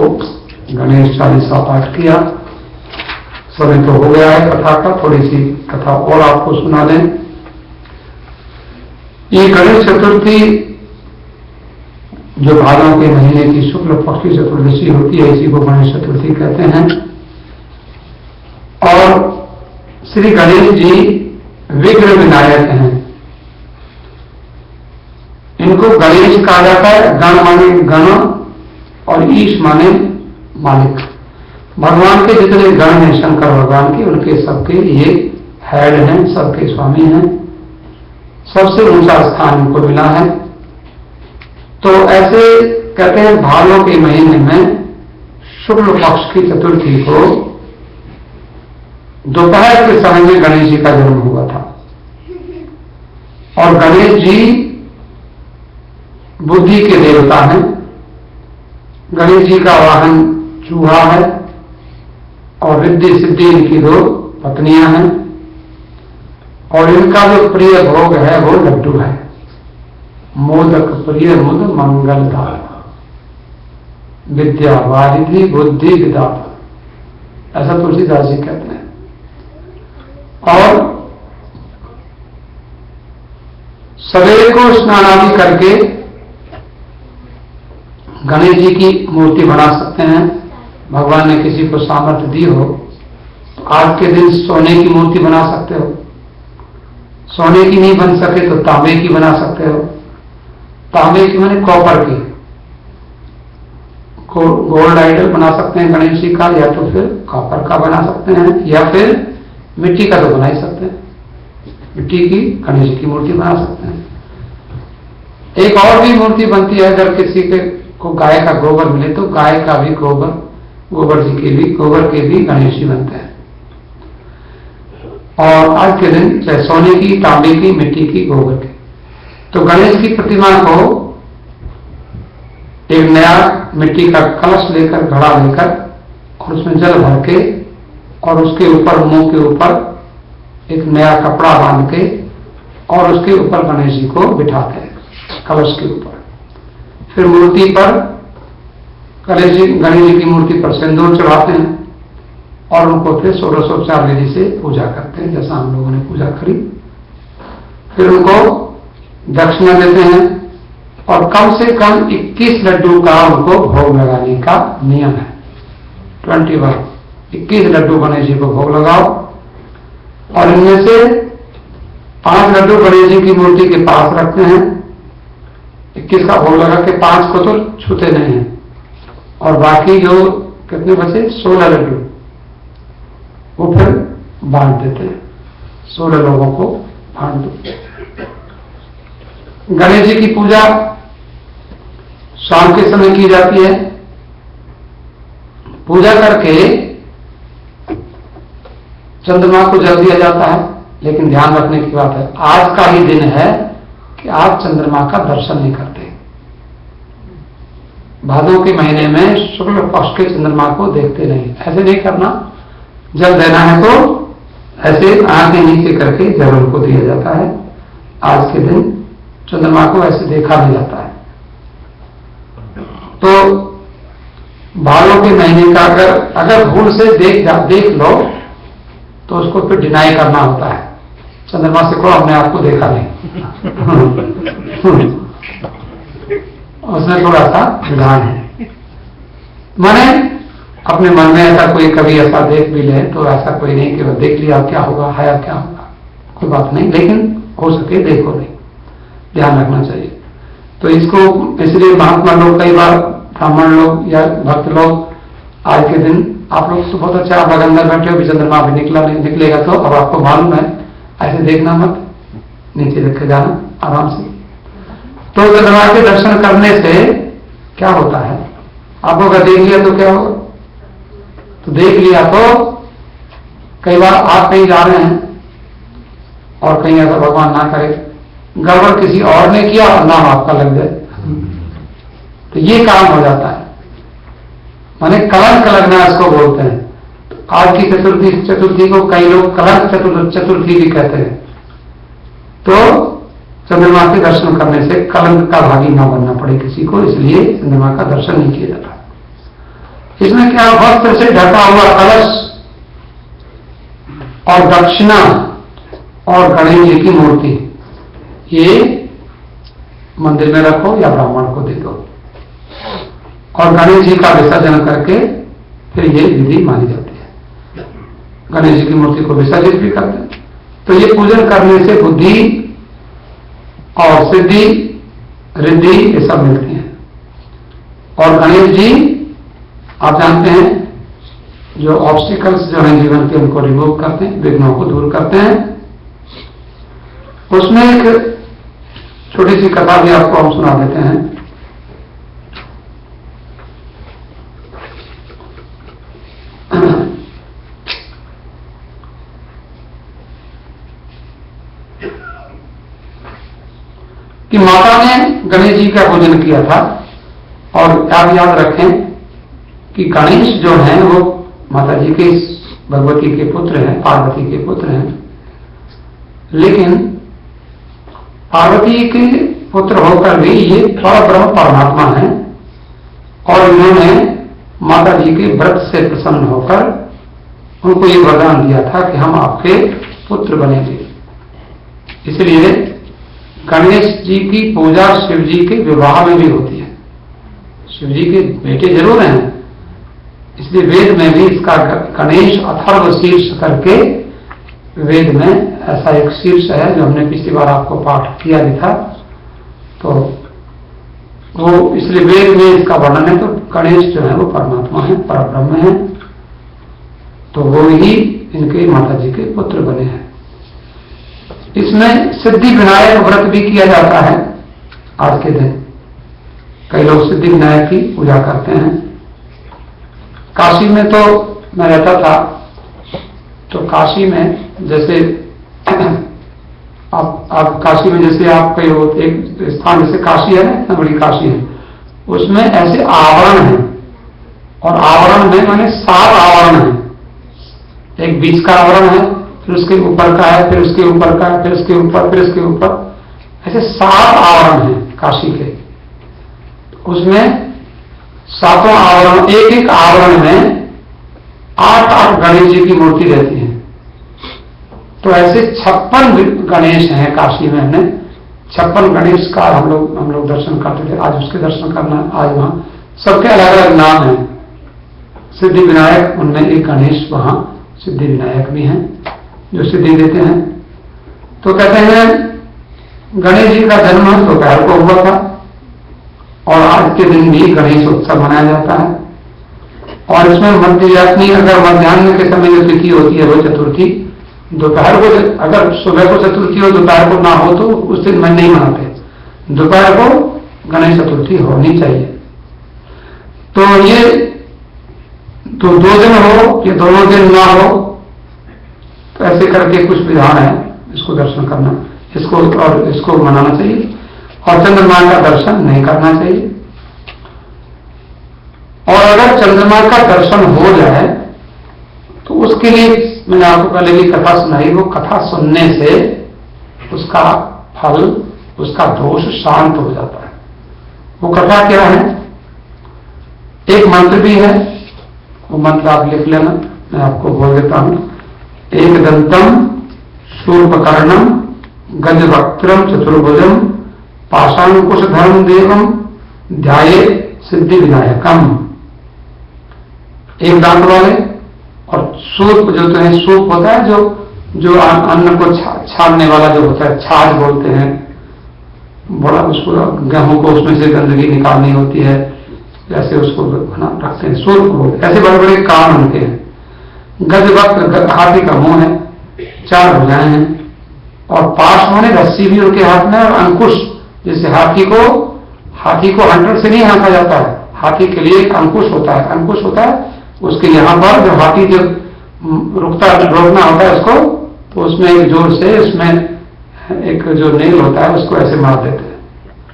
S2: गणेश चालीसा पाठ किया, समय तो हो गया है कथा का, थोड़ी सी कथा और आपको सुना दें। ये गणेश चतुर्थी जो भादों के महीने की शुक्ल पक्ष की चतुर्दशी होती है, इसी को गणेश चतुर्थी कहते हैं। और श्री गणेश जी विघ्न विनायक हैं। इनको गणेश कहा जाता है। गण माने गण और ईश माने मालिक। भगवान के जितने गण हैं शंकर भगवान के, उनके सबके ये हेड हैं, सबके स्वामी हैं, सबसे ऊंचा स्थान उनको मिला है। तो ऐसे कहते हैं भादों के महीने में शुक्ल पक्ष की चतुर्थी को दोपहर के समय में गणेश जी का जन्म हुआ था। और गणेश जी बुद्धि के देवता हैं। गणेश जी का वाहन चूहा है और रिद्धि सिद्धि इनकी दो पत्नियां हैं। और इनका जो प्रिय भोग है वो लड्डू है। मोदक प्रिय मुद मंगलदाता, विद्या वारिधि बुद्धि विदाता, ऐसा तुलसीदास जी कहते हैं। और सवेरे को स्नान आदि करके गणेश जी की मूर्ति बना सकते हैं। भगवान ने किसी को सामर्थ्य दी हो तो आज के दिन सोने की मूर्ति बना सकते हो। सोने की नहीं बन सके तो तांबे की बना सकते हो। तांबे की माने कॉपर की। गोल्ड आइडल बना सकते हैं गणेश जी का, या तो फिर कॉपर का बना सकते हैं, या फिर मिट्टी का तो बना ही सकते हैं। मिट्टी की गणेश जी की मूर्ति बना सकते हैं। एक और भी मूर्ति बनती है, अगर किसी के को गाय का गोबर मिले तो गाय का भी गोबर जी के भी गोबर के भी गणेश जी बनते हैं। और आज के दिन चाहे सोने की, तांबे की, मिट्टी की, गोबर की। तो गणेश की प्रतिमा को एक नया मिट्टी का कलश लेकर, घड़ा लेकर, और उसमें जल भर के, और उसके ऊपर मुंह के ऊपर एक नया कपड़ा बांध के, और उसके ऊपर गणेश जी को बिठाते हैं कलश के ऊपर। फिर मूर्ति पर गणेश जी की मूर्ति पर सिंदूर चढ़ाते हैं और उनको फिर षोडशोपचार विधि से पूजा करते हैं, जैसा हम लोगों ने पूजा करी। फिर उनको दक्षिणा देते हैं और कम से कम 21 लड्डू का उनको भोग लगाने का नियम है। 21 लड्डू गणेश जी को भोग लगाओ। और इनमें से 5 लड्डू गणेश जी की मूर्ति के पास रखते हैं। 21 का भोग लगा के 5 को तो छूते नहीं है, और बाकी जो कितने बचे 16 लड्डू वो फिर बांट देते हैं। 16 लोगों को बांट दो। गणेश जी की पूजा शाम के समय की जाती है। पूजा करके चंद्रमा को जल दिया जाता है, लेकिन ध्यान रखने की बात है, आज का ही दिन है कि आप चंद्रमा का दर्शन नहीं करते। भादों के महीने में शुक्ल पक्ष के चंद्रमा को देखते नहीं। ऐसे नहीं करना। जल देना है तो ऐसे आंखें नीचे करके जल उनको दिया जाता है। आज के दिन चंद्रमा को ऐसे देखा नहीं जाता है। तो भादों के महीने का अगर भूल से देख लो तो उसको फिर डिनाई करना होता है। चंद्रमा से को हमने आपको देखा नहीं। उसमें थोड़ा सा विधान है। माने अपने मन में ऐसा कोई कभी ऐसा देख भी ले तो ऐसा कोई नहीं कि वो देख लिया क्या होगा, है क्या होगा, कोई बात नहीं, लेकिन हो सके देखो नहीं, ध्यान रखना चाहिए। तो इसको इसलिए महात्मा लोग, कई बार ब्राह्मण लोग या भक्त लोग, आज के दिन आप लोग तो बहुत अच्छा, आप अंदर बैठे हो, चंद्रमा भी निकलेगा तो अब आपको मालूम है, ऐसे देखना मत, नीचे रखे जाना आराम से। तो चंद्रमा के दर्शन करने से क्या होता है, आपको अगर देख लिया तो क्या होगा? तो देख लिया तो कई बार आप कहीं जा रहे हैं और कहीं ऐसा भगवान ना करे गड़बड़ किसी और ने किया और नाम आपका लग जाए, तो ये काम हो जाता है। माने कलंक लगना इसको बोलते हैं। तो आज की चतुर्थी को कई लोग कलंक चतुर्थी भी कहते हैं। तो चंद्रमा के दर्शन करने से कलंक का भागी न बनना पड़े किसी को, इसलिए चंद्रमा का दर्शन नहीं किया जाता। इसमें क्या, वस्त्र से ढका हुआ कलश और दक्षिणा और गणेश जी की मूर्ति, ये मंदिर में रखो या ब्राह्मण को दे दो और गणेश जी का विसर्जन करके फिर ये विधि मानी जाती है। गणेश जी की मूर्ति को विसर्जित भी करते हैं। तो ये पूजन करने से बुद्धि और सिद्धि रिद्धि ये सब मिलती हैं। और गणेश जी आप जानते हैं जो ऑब्स्टिकल्स जो हैं जीवन के उनको रिमूव करते हैं, विघ्नों को दूर करते हैं। उसमें एक छोटी सी कथा भी आपको हम सुना देते हैं। कि माता ने गणेश जी का पूजन किया था। और आप याद रखें कि गणेश जो हैं वो माता जी के भगवती के पुत्र हैं, पार्वती के पुत्र हैं। लेकिन पार्वती के पुत्र होकर भी ये परब्रह्म परमात्मा हैं और इन्होंने माता जी के व्रत से प्रसन्न होकर उनको ये वरदान दिया था कि हम आपके पुत्र बनेंगे। इसलिए गणेश जी की पूजा शिव जी के विवाह में भी होती है। शिव जी के बेटे जरूर हैं, इसलिए वेद में भी इसका गणेश अथर्व शीर्ष करके वेद में ऐसा एक शीर्ष है जो हमने पिछली बार आपको पाठ किया भी था। तो वो इसलिए वेद में इसका वर्णन है। तो गणेश जो है वो परमात्मा है, परब्रह्म है, तो वो ही इनके माता जी के पुत्र बने हैं। इसमें सिद्धि विनायक व्रत भी किया जाता है। आज के दिन कई लोग सिद्धि विनायक की पूजा करते हैं। काशी में तो मैं रहता था, तो काशी में जैसे आप काशी में जैसे आप कई एक स्थान जैसे काशी है ना, इतना बड़ी काशी है, उसमें ऐसे आवरण हैं और आवरण में माने 7 आवरण हैं। एक बीच का आवरण है, फिर उसके ऊपर का है, फिर उसके ऊपर का है, फिर उसके ऊपर, फिर उसके ऊपर, ऐसे 7 आवरण हैं काशी के। उसमें 7 आवरण, एक आवरण में 8 गणेश जी की मूर्ति रहती है। तो ऐसे 56 गणेश हैं काशी में। हमने 56 गणेश का हम लोग दर्शन करते थे। आज उसके दर्शन करना, आज वहां सबके अलग अलग नाम हैं। सिद्धि विनायक उनमें एक गणेश वहां सिद्धि विनायक भी हैं जो सिद्धि देते हैं। तो कहते हैं गणेश जी का जन्म दोपहर को हुआ था और आज के दिन भी गणेश उत्सव मनाया जाता है। और इसमें मध्याह्न, अगर मध्याह्न के समय जो तिथि होती है वो चतुर्थी, दोपहर को अगर सुबह को चतुर्थी हो दोपहर को ना हो तो उस दिन मन नहीं मनाते। दोपहर को गणेश चतुर्थी होनी चाहिए। तो ये तो 2 दिन हो या दोनों दिन ना हो, तो ऐसे करके कुछ विधान है इसको दर्शन करना, इसको मनाना चाहिए। और चंद्रमा का दर्शन नहीं करना चाहिए। और अगर चंद्रमा का दर्शन हो जाए तो उसके लिए मैंने आपको पहले भी कथा सुनाई, वो कथा सुनने से उसका फल, उसका दोष शांत हो जाता है। वो कथा क्या है? एक मंत्र भी है, वो मंत्र आप लिख लेना, मैं आपको बोल देता हूं। एक दंतम शूर्पकर्णम गजवक्त्रम चतुर्भुजम पाषाणकुश धर्म देवम ध्याये सिद्धि विनायकम। एक दांत वाले और सूप, जो तो है सूप होता है जो अन्न को छानने वाला जो होता है, छाछ बोलते हैं, बड़ा उसको गेहूं को उसमें से गंदगी निकालनी होती है, जैसे उसको रखते हैं, सूप बोलते हैं। ऐसे बड़े बड़े काम उनके हैं। गजवक्त्र हाथी का मुंह है, 4 भुजाएं हैं और पाश माने रस्सी भी उनके हाथ में, और अंकुश, जैसे हाथी को हंटर से नहीं हाँका जाता है, हाथी के लिए एक अंकुश होता है, अंकुश होता है उसके यहाँ पर, जब हाथी जब रोकना होता है उसको, तो उसमें एक जोर से उसमें एक जो नेल होता है उसको ऐसे मार देते हैं,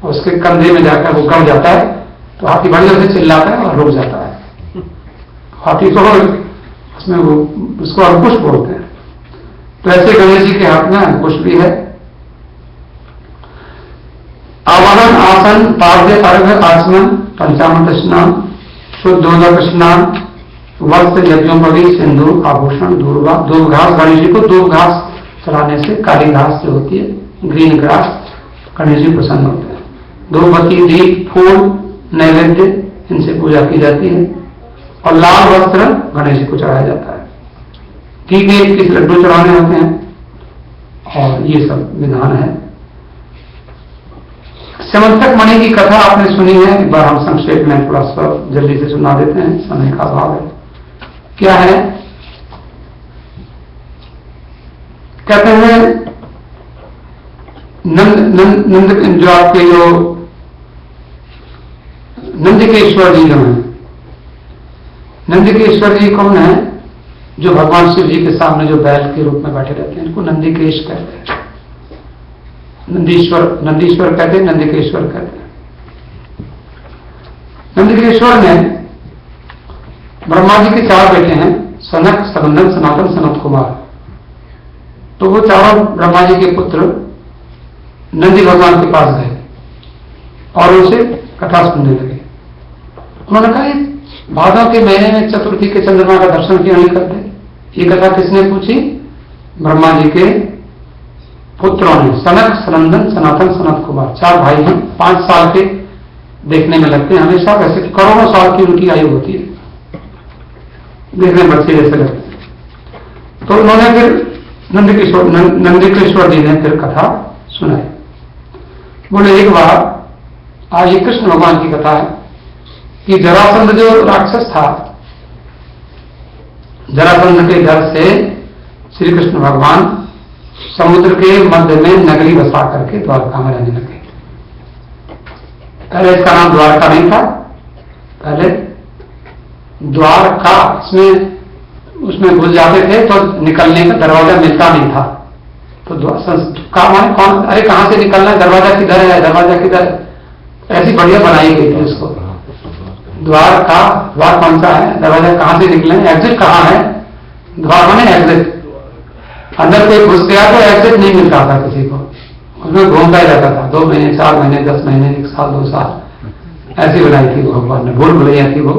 S2: उसके कंधे में जाकर वो गड़ जाता है, तो हाथी बड़ी जोर से चिल्लाता है और रुक जाता है। हाथी को उसमें वो उसको अंकुश बोलते हैं। तो ऐसे गणेश जी के हाथ में अंकुश भी है। आवाहन, आसन, पाद्य, अर्घ, आचमन, पंचामृत स्नान, शुद्धोदक स्नान, वस्त्र, यज्ञोपवी, सिंदूर, आभूषण, दूर्वा, दूब घास। गणेश जी को दूब घास चढ़ाने से, काली घास जो होती है, ग्रीन ग्रास, गणेश जी प्रसन्न होते हैं। धूपबत्ती, दीप, फूल, नैवेद्य, इनसे पूजा की जाती है। और लाल वस्त्र गणेश जी को चढ़ाया जाता है। घी के 21 लड्डू चढ़ाने होते हैं और ये सब विधान है। समर्थक मणि की कथा आपने सुनी है, एक बार हम संक्षेप में थोड़ा सा जल्दी से सुना देते हैं, समय का अभाव है। क्या है? कहते हैं नंद जो आपके जो नंदिकेश्वर जी जो हैं, नंदिकेश्वर जी कौन है? जो भगवान शिव जी के सामने जो बैल के रूप में बैठे रहते हैं, इनको नंदिकेश कहते हैं। नंदीश्वर कहते हैं, नंदिकेश्वर कहते हैं। नंदिकेश्वर में ब्रह्मा जी के 4 बेटे हैं, सनक, सनंदन, सनातन, सनत कुमार। तो वो चारों ब्रह्मा जी के पुत्र नंदी भगवान के पास गए और उनसे कथा सुनने लगे। उन्होंने कहा, भादों के महीने में चतुर्थी के चंद्रमा का दर्शन क्यों नहीं करते? ये कथा किसने पूछी? ब्रह्मा जी के पुत्रों ने, सनक, सनंदन, सनातन, सनत कुमार। 4 भाई हैं, 5 साल के देखने में लगते हैं हमेशा, वैसे करोड़ों साल की उनकी आयु होती है, देखने में बच्चे जैसे लगते हैं। तो उन्होंने फिर नंदिकेश्वर जी ने फिर कथा सुनाई। बोले, एक बार आज ये कृष्ण भगवान की कथा है कि जरासंध जो राक्षस था, जरासंध के घर से श्री कृष्ण भगवान समुद्र के मध्य में नगरी बसा करके द्वारका में रहने लगे। पहले इसका नाम द्वारका नहीं था, पहले द्वारका, उसमें घुस जाते थे तो निकलने का दरवाजा मिलता नहीं था। तो कौन, अरे कहां से निकलना है, दरवाजा किधर है, दरवाजा किधर, ऐसी बढ़िया बनाई गई थी उसको। द्वार कौन सा है, दरवाजा कहां से निकले, एग्जिट कहां है, द्वार माने एग्जिट। अंदर कोई घुस गया तो एग्जिट नहीं मिलता था किसी को, उसमें घूमता ही रहता था। 2 महीने, 4 महीने, 10 महीने, 1 साल, 2 साल, ऐसी बनाई थी वो भगवान ने, भूल भुलैया थी वो,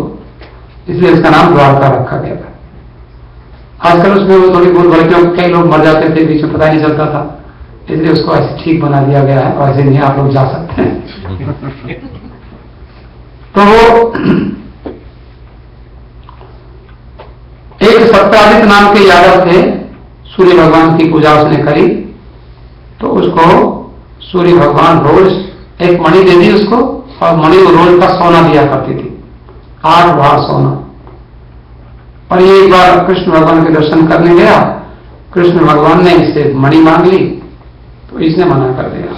S2: इसलिए उसका नाम द्वारका रखा गया था। आजकल उसमें वो थोड़ी भूल भुलैया, क्योंकि कई लोग मर जाते थे, बीच में पता नहीं चलता था, इसलिए उसको ऐसे ठीक बना दिया गया है, और ऐसे नहीं आप लोग जा सकते हैं। तो एक सत्राजित नाम के यादव थे, सूर्य भगवान की पूजा उसने करी, तो उसको सूर्य भगवान रोज एक मणि दे दी उसको, और मणि रोज का सोना दिया करती थी, 8 भार सोना। और ये एक बार कृष्ण भगवान के दर्शन करने गया, कृष्ण भगवान ने इससे मणि मांग ली, तो इसने मना कर दिया।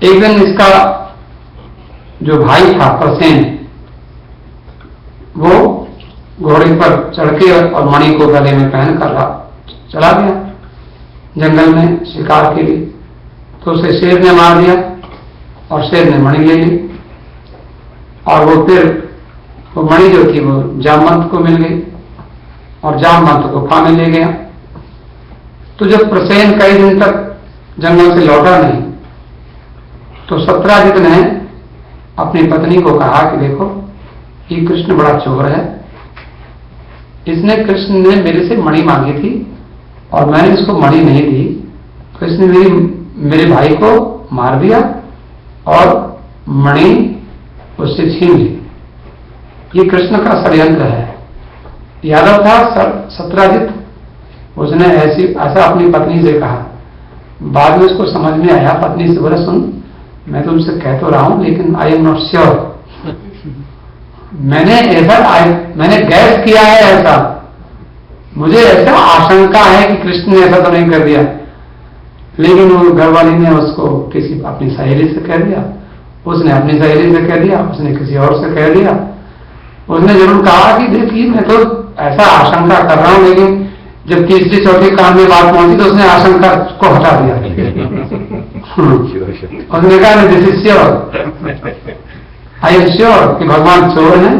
S2: एक दिन इसका जो भाई था प्रसेन, वो घोड़े पर चढ़ के और मणि को गले में पहन कर चला गया जंगल में शिकार के लिए। तो उसे शेर ने मार दिया और शेर ने मणि ले ली, और वो फिर वो मणि जो थी वो जामवंत को मिल गई, और जामवंत को गुफा में ले गया। तो जब प्रसेन कई दिन तक जंगल से लौटा नहीं, तो सत्राजित ने अपनी पत्नी को कहा कि देखो, ये कृष्ण बड़ा चोर है, इसने, कृष्ण ने मेरे से मणि मांगी थी और मैंने इसको मणि नहीं दी, तो इसने मेरे भाई को मार दिया और मणि उससे छीन ली। ये कृष्ण का षड्यंत्र है। यादव था सत्राजित, उसने ऐसा अपनी पत्नी से कहा। बाद में उसको समझ में आया, पत्नी से बोला, सुन, मैं तुमसे कह तो रहा हूं, लेकिन आई एम नॉट श्योर, मैंने गैस किया है ऐसा, मुझे ऐसा आशंका है कि कृष्ण ने ऐसा तो नहीं कर दिया। लेकिन वो घरवाली ने उसको किसी अपनी सहेली से कह दिया, उसने अपनी सहेली से कह दिया, उसने किसी और से कह दिया। उसने जरूर कहा कि देखिए मैं तो ऐसा आशंका कर रहा हूं, लेकिन जब तीसरी चौथी काम में बात पहुंची तो उसने आशंका को हटा दिया। उसने कहा this is sure, I am sure कि भगवान चोर है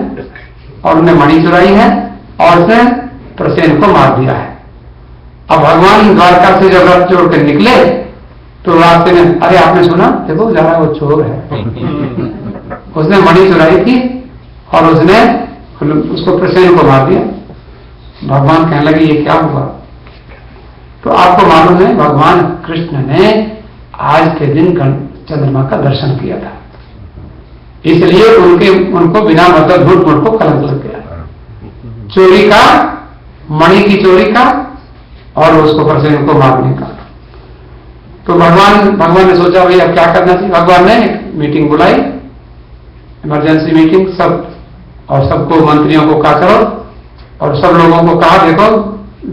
S2: और उन्हें मणि चुराई है और उसने प्रसेन को मार दिया है। अब भगवान द्वारका से जब रथ जोड़ कर निकले तो रास्ते में, अरे आपने सुना, देखो जरा वो चोर है, उसने मणि चुराई थी और उसने उसको प्रसेन को मार दिया। भगवान कहने लगे ये क्या हुआ? तो आपको मालूम है भगवान कृष्ण ने आज के दिन चंद्रमा का दर्शन किया था, इसलिए उनको बिना मतलब झूठ मूठ को कलंक लग गया, चोरी का, मणि की चोरी का और उसको प्रसेन को मारने का। तो भगवान ने सोचा भाई अब क्या करना चाहिए। भगवान ने एक मीटिंग बुलाई, इमरजेंसी मीटिंग, सब और सबको मंत्रियों को कहा करो और सब लोगों को कहा देखो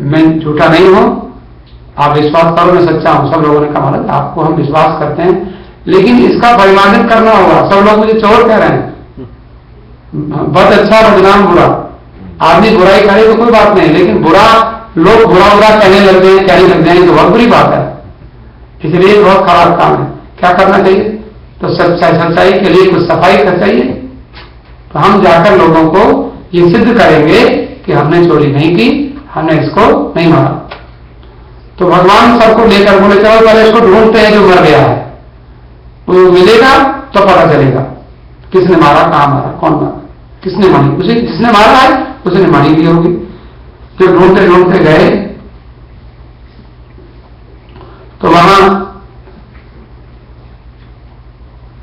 S2: मैं झूठा नहीं हूं, आप विश्वास करो मैं सच्चा हूं। सब लोगों ने कहा महाराज आपको हम विश्वास करते हैं, लेकिन इसका परिमार्जन करना होगा। सब लोग मुझे चोर कह रहे हैं, बहुत अच्छा बदनाम बुरा, आदमी बुराई करे तो कोई बात नहीं, लेकिन लोग बुरा कहने लग जाए तो बहुत बुरी बात है, इसलिए बहुत खराब काम है। क्या करना चाहिए? तो सच्चाई के लिए कुछ सफाई कर चाहिए। तो हम जाकर लोगों को ये सिद्ध करेंगे कि हमने चोरी नहीं की, हमने इसको नहीं मारा। तो भगवान सबको लेकर बोले चलो पहले इसको ढूंढते हैं जो मर गया है, वो मिलेगा तो पता चलेगा किसने मारा, कहां मारा, कौन मारा, किसने मारी। उसे जिसने मारा है उसने मारी भी होगी। जब ढूंढते ढूंढते गए तो वहां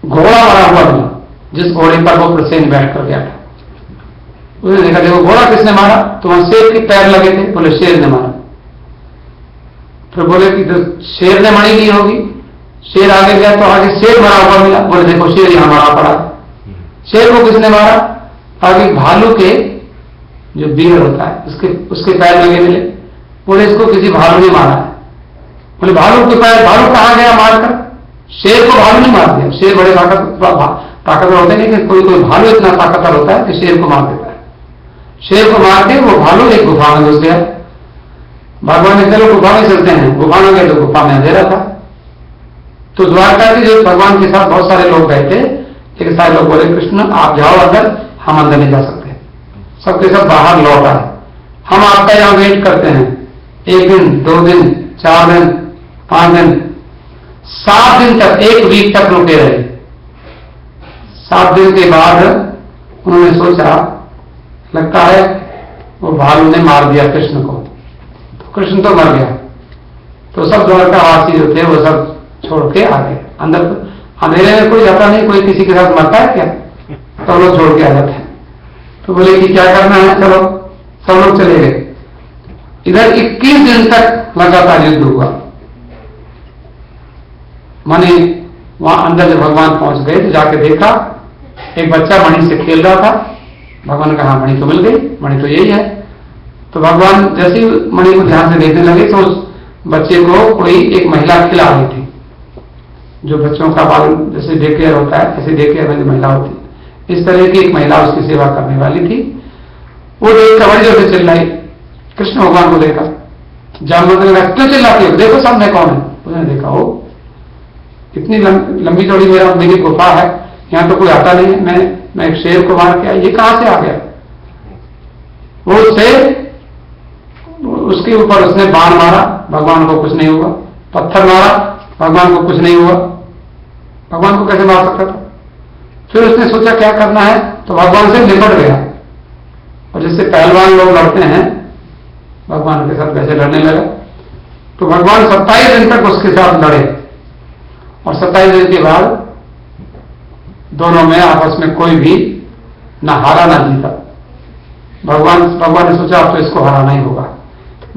S2: घोड़ा मरा हुआ मिला, जिस घोड़े पर वो प्रसेन बैठ कर गया था। उसने देखा देखो घोड़ा किसने मारा? तो वहां शेर के पैर लगे थे, बोले शेर ने मारा। फिर बोले कि तो शेर ने मणि ली होगी। शेर आगे गया तो आगे शेर मरा हुआ मिला, बोले देखो शेर यहां मारा पड़ा। शेर को किसने मारा? आगे भालू के जो बीड़ होता है उसके पैर लगे मिले, बोले इसको किसी भालू ने मारा है। बोले भालू के पैर, भालू कहां गया मारकर? शेर को भालू ने मार दिया। शेर बड़े ताकतवर होते नहीं कि कोई भालू इतना ताकतवर होता है कि शेर को मार देता है। शेर को मार के वो भालू एक गुफा में घुस गया। भगवान ने चलो गुफा में चलते हैं, गुफा में गए तो गुफा में अंधेरा था। तो द्वारका के जो भगवान के साथ बहुत सारे लोग गए थे, लेकिन सारे लोग बोले कृष्ण आप जाओ अंदर, हम अंदर नहीं जा सकते। सबके सब बाहर लौट आए, हम आपका यहां वेट करते हैं। 1 दिन 2 दिन 4 दिन 5 दिन 7 दिन तक, 1 वीक तक रुके रहे। 7 दिन के बाद उन्होंने सोचा लगता है वो भालू ने मार दिया कृष्ण को, तो कृष्ण तो मर गया। तो सब द्वारकावासी जो थे वो सब छोड़ के आ गए अंदर। अंधेरे में कोई जाता नहीं, कोई किसी के साथ मरता है क्या? तो लोग छोड़ के आ जाते हैं। तो बोले कि क्या करना है, चलो सब लोग चले गए। इधर 21 दिन तक लगातार युद्ध हुआ। माने वहां अंदर जब भगवान पहुंच गए तो जाके देखा एक बच्चा मणि से खेल रहा था। भगवान ने कहा मणि तो मिल गई, मणि तो यही है। तो भगवान जैसे ही मणि को ध्यान से देखने लगे तो उस बच्चे को कोई एक महिला खिला रही थी, जो बच्चों का पालन जैसे डे केयर होता है ऐसे डे केयर में जो महिला होती है, इस तरह की एक महिला उसकी सेवा करने वाली थी। वो देख कर बड़ी जोर से चिल्लाई, कृष्ण भगवान को देखा। जामवंत ने क्यों चिल्लाती हो, देखो सामने कौन है। उसने देखा वो इतनी लंबी चौड़ी मेरी गुफा है, यहां तो कोई आता नहीं है, मैं एक शेर को मार के आया, ये कहां से आ गया। वो शेर, उसके ऊपर उसने बाण मारा, भगवान को कुछ नहीं हुआ। पत्थर मारा, भगवान को कुछ नहीं हुआ। भगवान को कैसे मार सकता था? फिर उसने सोचा क्या करना है, तो भगवान से निपट गया। और जिससे पहलवान लोग लड़ते हैं भगवान के साथ वैसे लड़ने लगा। तो भगवान 27 दिन तक उसके साथ लड़े और 27 दिन के बाद दोनों में आपस में कोई भी ना हारा ना जीता। भगवान ने सोचा अब तो इसको हराना ही होगा।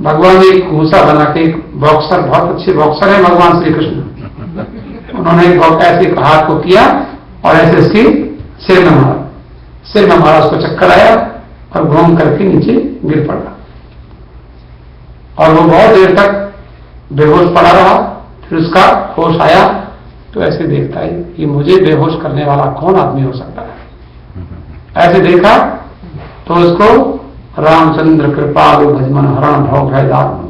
S2: भगवान ने एक घूसा बना के, एक बॉक्सर, बहुत अच्छे बॉक्सर है भगवान श्री कृष्ण, उन्होंने एक ऐसे हाथ को किया और ऐसे इसकी सिर में मारा। सिर में मारा, उसको चक्कर आया और घूम करके नीचे गिर पड़ा और वो बहुत देर तक बेहोश पड़ा रहा। फिर उसका होश आया तो ऐसे देखता है कि मुझे बेहोश करने वाला कौन आदमी हो सकता है। ऐसे देखा तो उसको रामचंद्र कृपालु भजमन हरण भव भय दारुण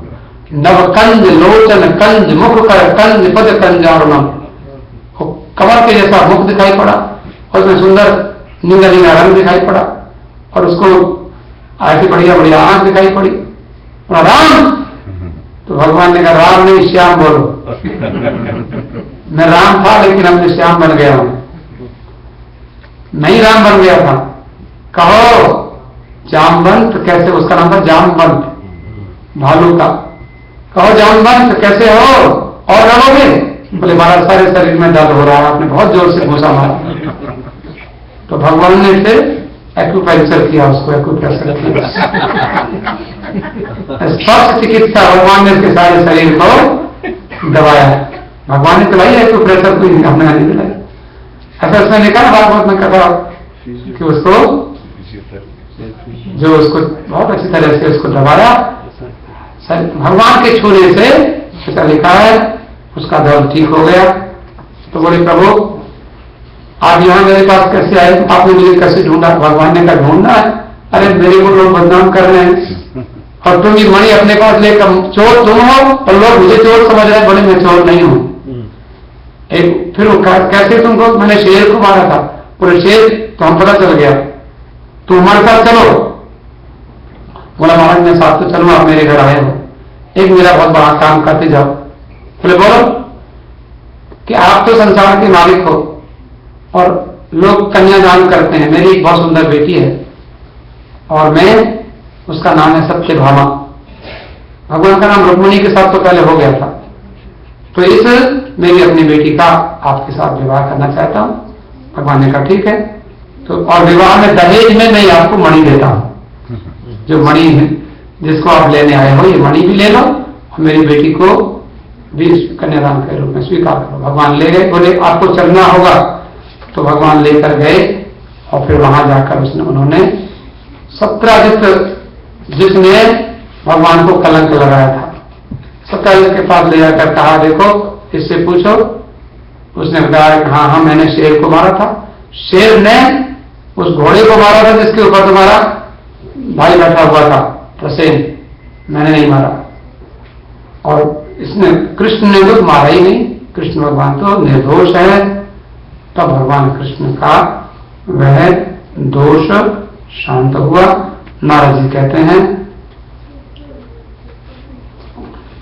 S2: नव कंज लोचन कंज मुख कर कंज पद कंजारुणम, कमर के जैसा मुख दिखाई पड़ा और उसमें सुंदर नीला नीला रंग दिखाई पड़ा और उसको ऐसी बढ़िया बढ़िया आंख दिखाई पड़ी। और राम, तो भगवान ने कहा राम नहीं श्याम बोलो। मैं राम था लेकिन अब मैं श्याम बन गया हूं, नहीं राम बन गया था। कहो जामवंत कैसे, उसका नाम था जामवंत भालू का। कहो जामवंत कैसे हो और रहोगे? बोले महाराज सारे शरीर में दर्द हो रहा है, आपने बहुत जोर से घूसा मारा। तो भगवान ने फिर एक्यूप्रेशर किया, उसको एक्यूप्रेशर किया, स्पर्श चिकित्सा भगवान ने उसके सारे शरीर को दबाया। भगवान ने चलाई एक्यूप्रेशर कोई हमने नहीं दिलाई। ऐसा उसने लिखा ना भागवत में कथा कि उसको जो उसको बहुत अच्छी तरह से उसको दबाया भगवान के छूने से, ऐसा लिखा है, उसका दर्द ठीक हो गया। तो बोले प्रभु आप यहाँ मेरे पास कैसे आए, आपने मुझे कैसे ढूंढा? भगवान ने कहा ढूंढना है, अरे मेरे को लोग बदनाम कर रहे हैं और तुम ये मणि अपने पास लेकर, चोर तुम हो और लोग मुझे चोर समझ रहे हैं, बोले मैं चोर नहीं हूं। एक फिर कैसे तुमको, मैंने शेर को मारा था, पूरे शेर तो हम पता चल गया, तुम हमारे साथ चलो। बोला महाराज मैं साथ तो चलूँ, आप मेरे घर आए हो, एक मेरा बहुत बड़ा काम करते जाओ। बोले बोलो कि आप तो संसार के मालिक हो और लोग कन्यादान करते हैं, मेरी एक बहुत सुंदर बेटी है और मैं, उसका नाम है सत्यभामा। भगवान का नाम रुक्मिणी के साथ तो पहले हो गया था, तो इस मेरी अपनी बेटी का आपके साथ विवाह करना चाहता हूं। भगवान ने कहा ठीक है। तो और विवाह में दहेज में मैं आपको मणि देता हूं, जो मणि है जिसको आप लेने आए हो, ये मणि भी ले लो और मेरी बेटी को भी कन्यादान के रूप में स्वीकार करो। भगवान ले गए, बोले आपको चलना होगा। तो भगवान लेकर गए और फिर वहां जाकर उन्होंने 17 जिसने भगवान को कलंक लगाया था, 17 के पास ले जाकर कहा देखो इससे पूछो। उसने बताया कि हाँ मैंने शेर को मारा था, शेर ने उस घोड़े को मारा था जिसके ऊपर तुम्हारा भाई बैठा हुआ था प्रसेन, मैंने नहीं मारा। और इसने कृष्ण ने तो मारा ही नहीं, कृष्ण भगवान तो निर्दोष है। तो भगवान कृष्ण का वह दोष शांत हुआ। नारद जी कहते हैं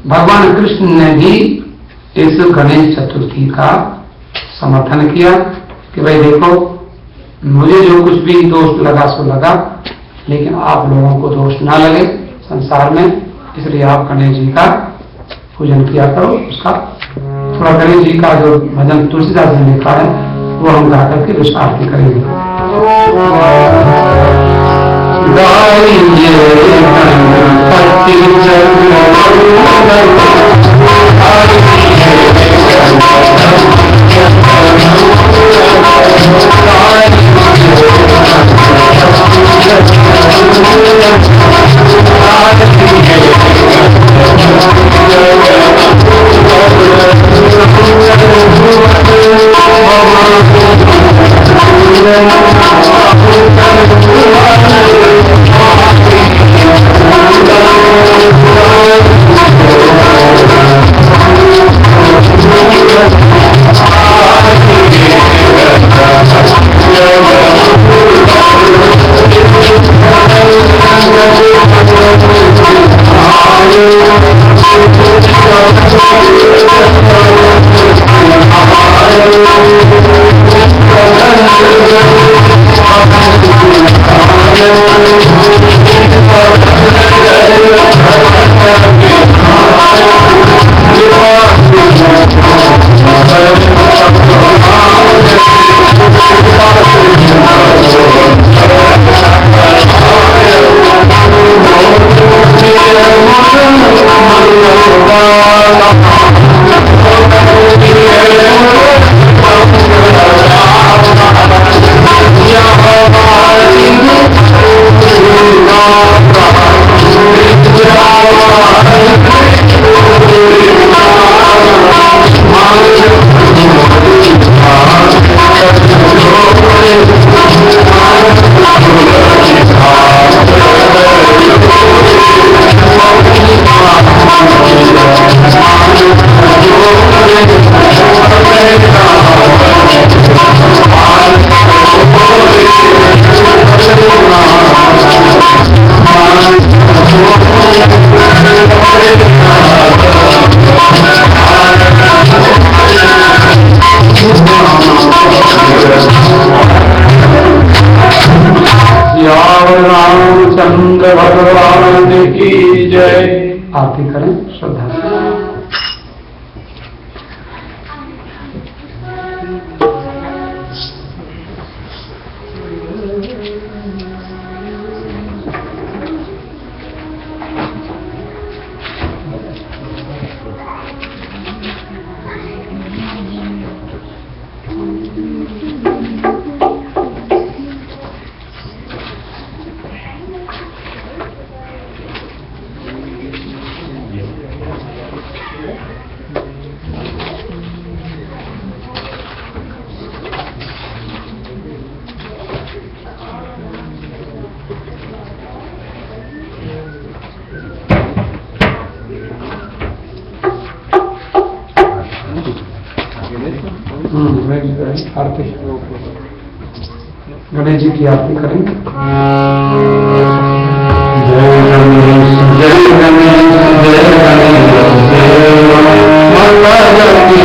S2: भगवान कृष्ण ने भी इस गणेश चतुर्थी का समर्थन किया कि भाई देखो मुझे जो कुछ भी दोष लगा सो लगा, लेकिन आप लोगों को दोष ना लगे संसार में, इसलिए आप गणेश जी का पूजन किया करो। उसका थोड़ा गणेश जी का जो भजन तुलसीदास जी ने लिखा है वो हम गा करके विस्तार भी करेंगे।
S1: Yeah.
S2: रामचंद्र
S1: भगवान की जय।
S2: आरती करें श्रद्धा से। आरती गणेश जी की आरती करेंगे।
S1: जय गणेश जय गणेश जय गणेश मंगल की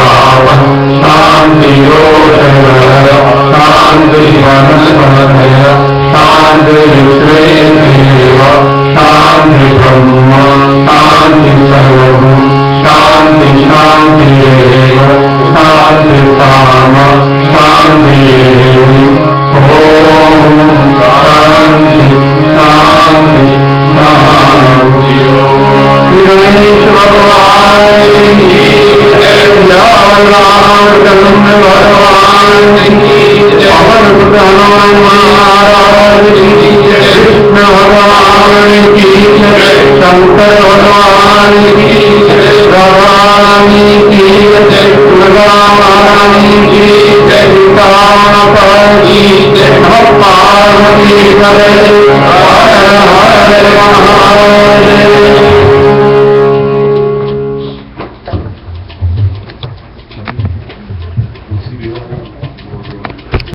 S1: पावन शांति रोषधर शांति वनस्पतय शांति श्रेदेव शांति ब्रह्म शांति सर्वभूत शांति शांति एव शांति काम शांति एव ओम शांति शांति शांति गणेश भगवान की जय रामचंद्र भगवान की जय पवन सुत हनुमान महाराज की जय कृष्ण भगवान की जय शंकर भगवान की जय रानी की जय दुर्गा महारानी की जय सीता माता की जय पार्वती हरे हर हर महादेव।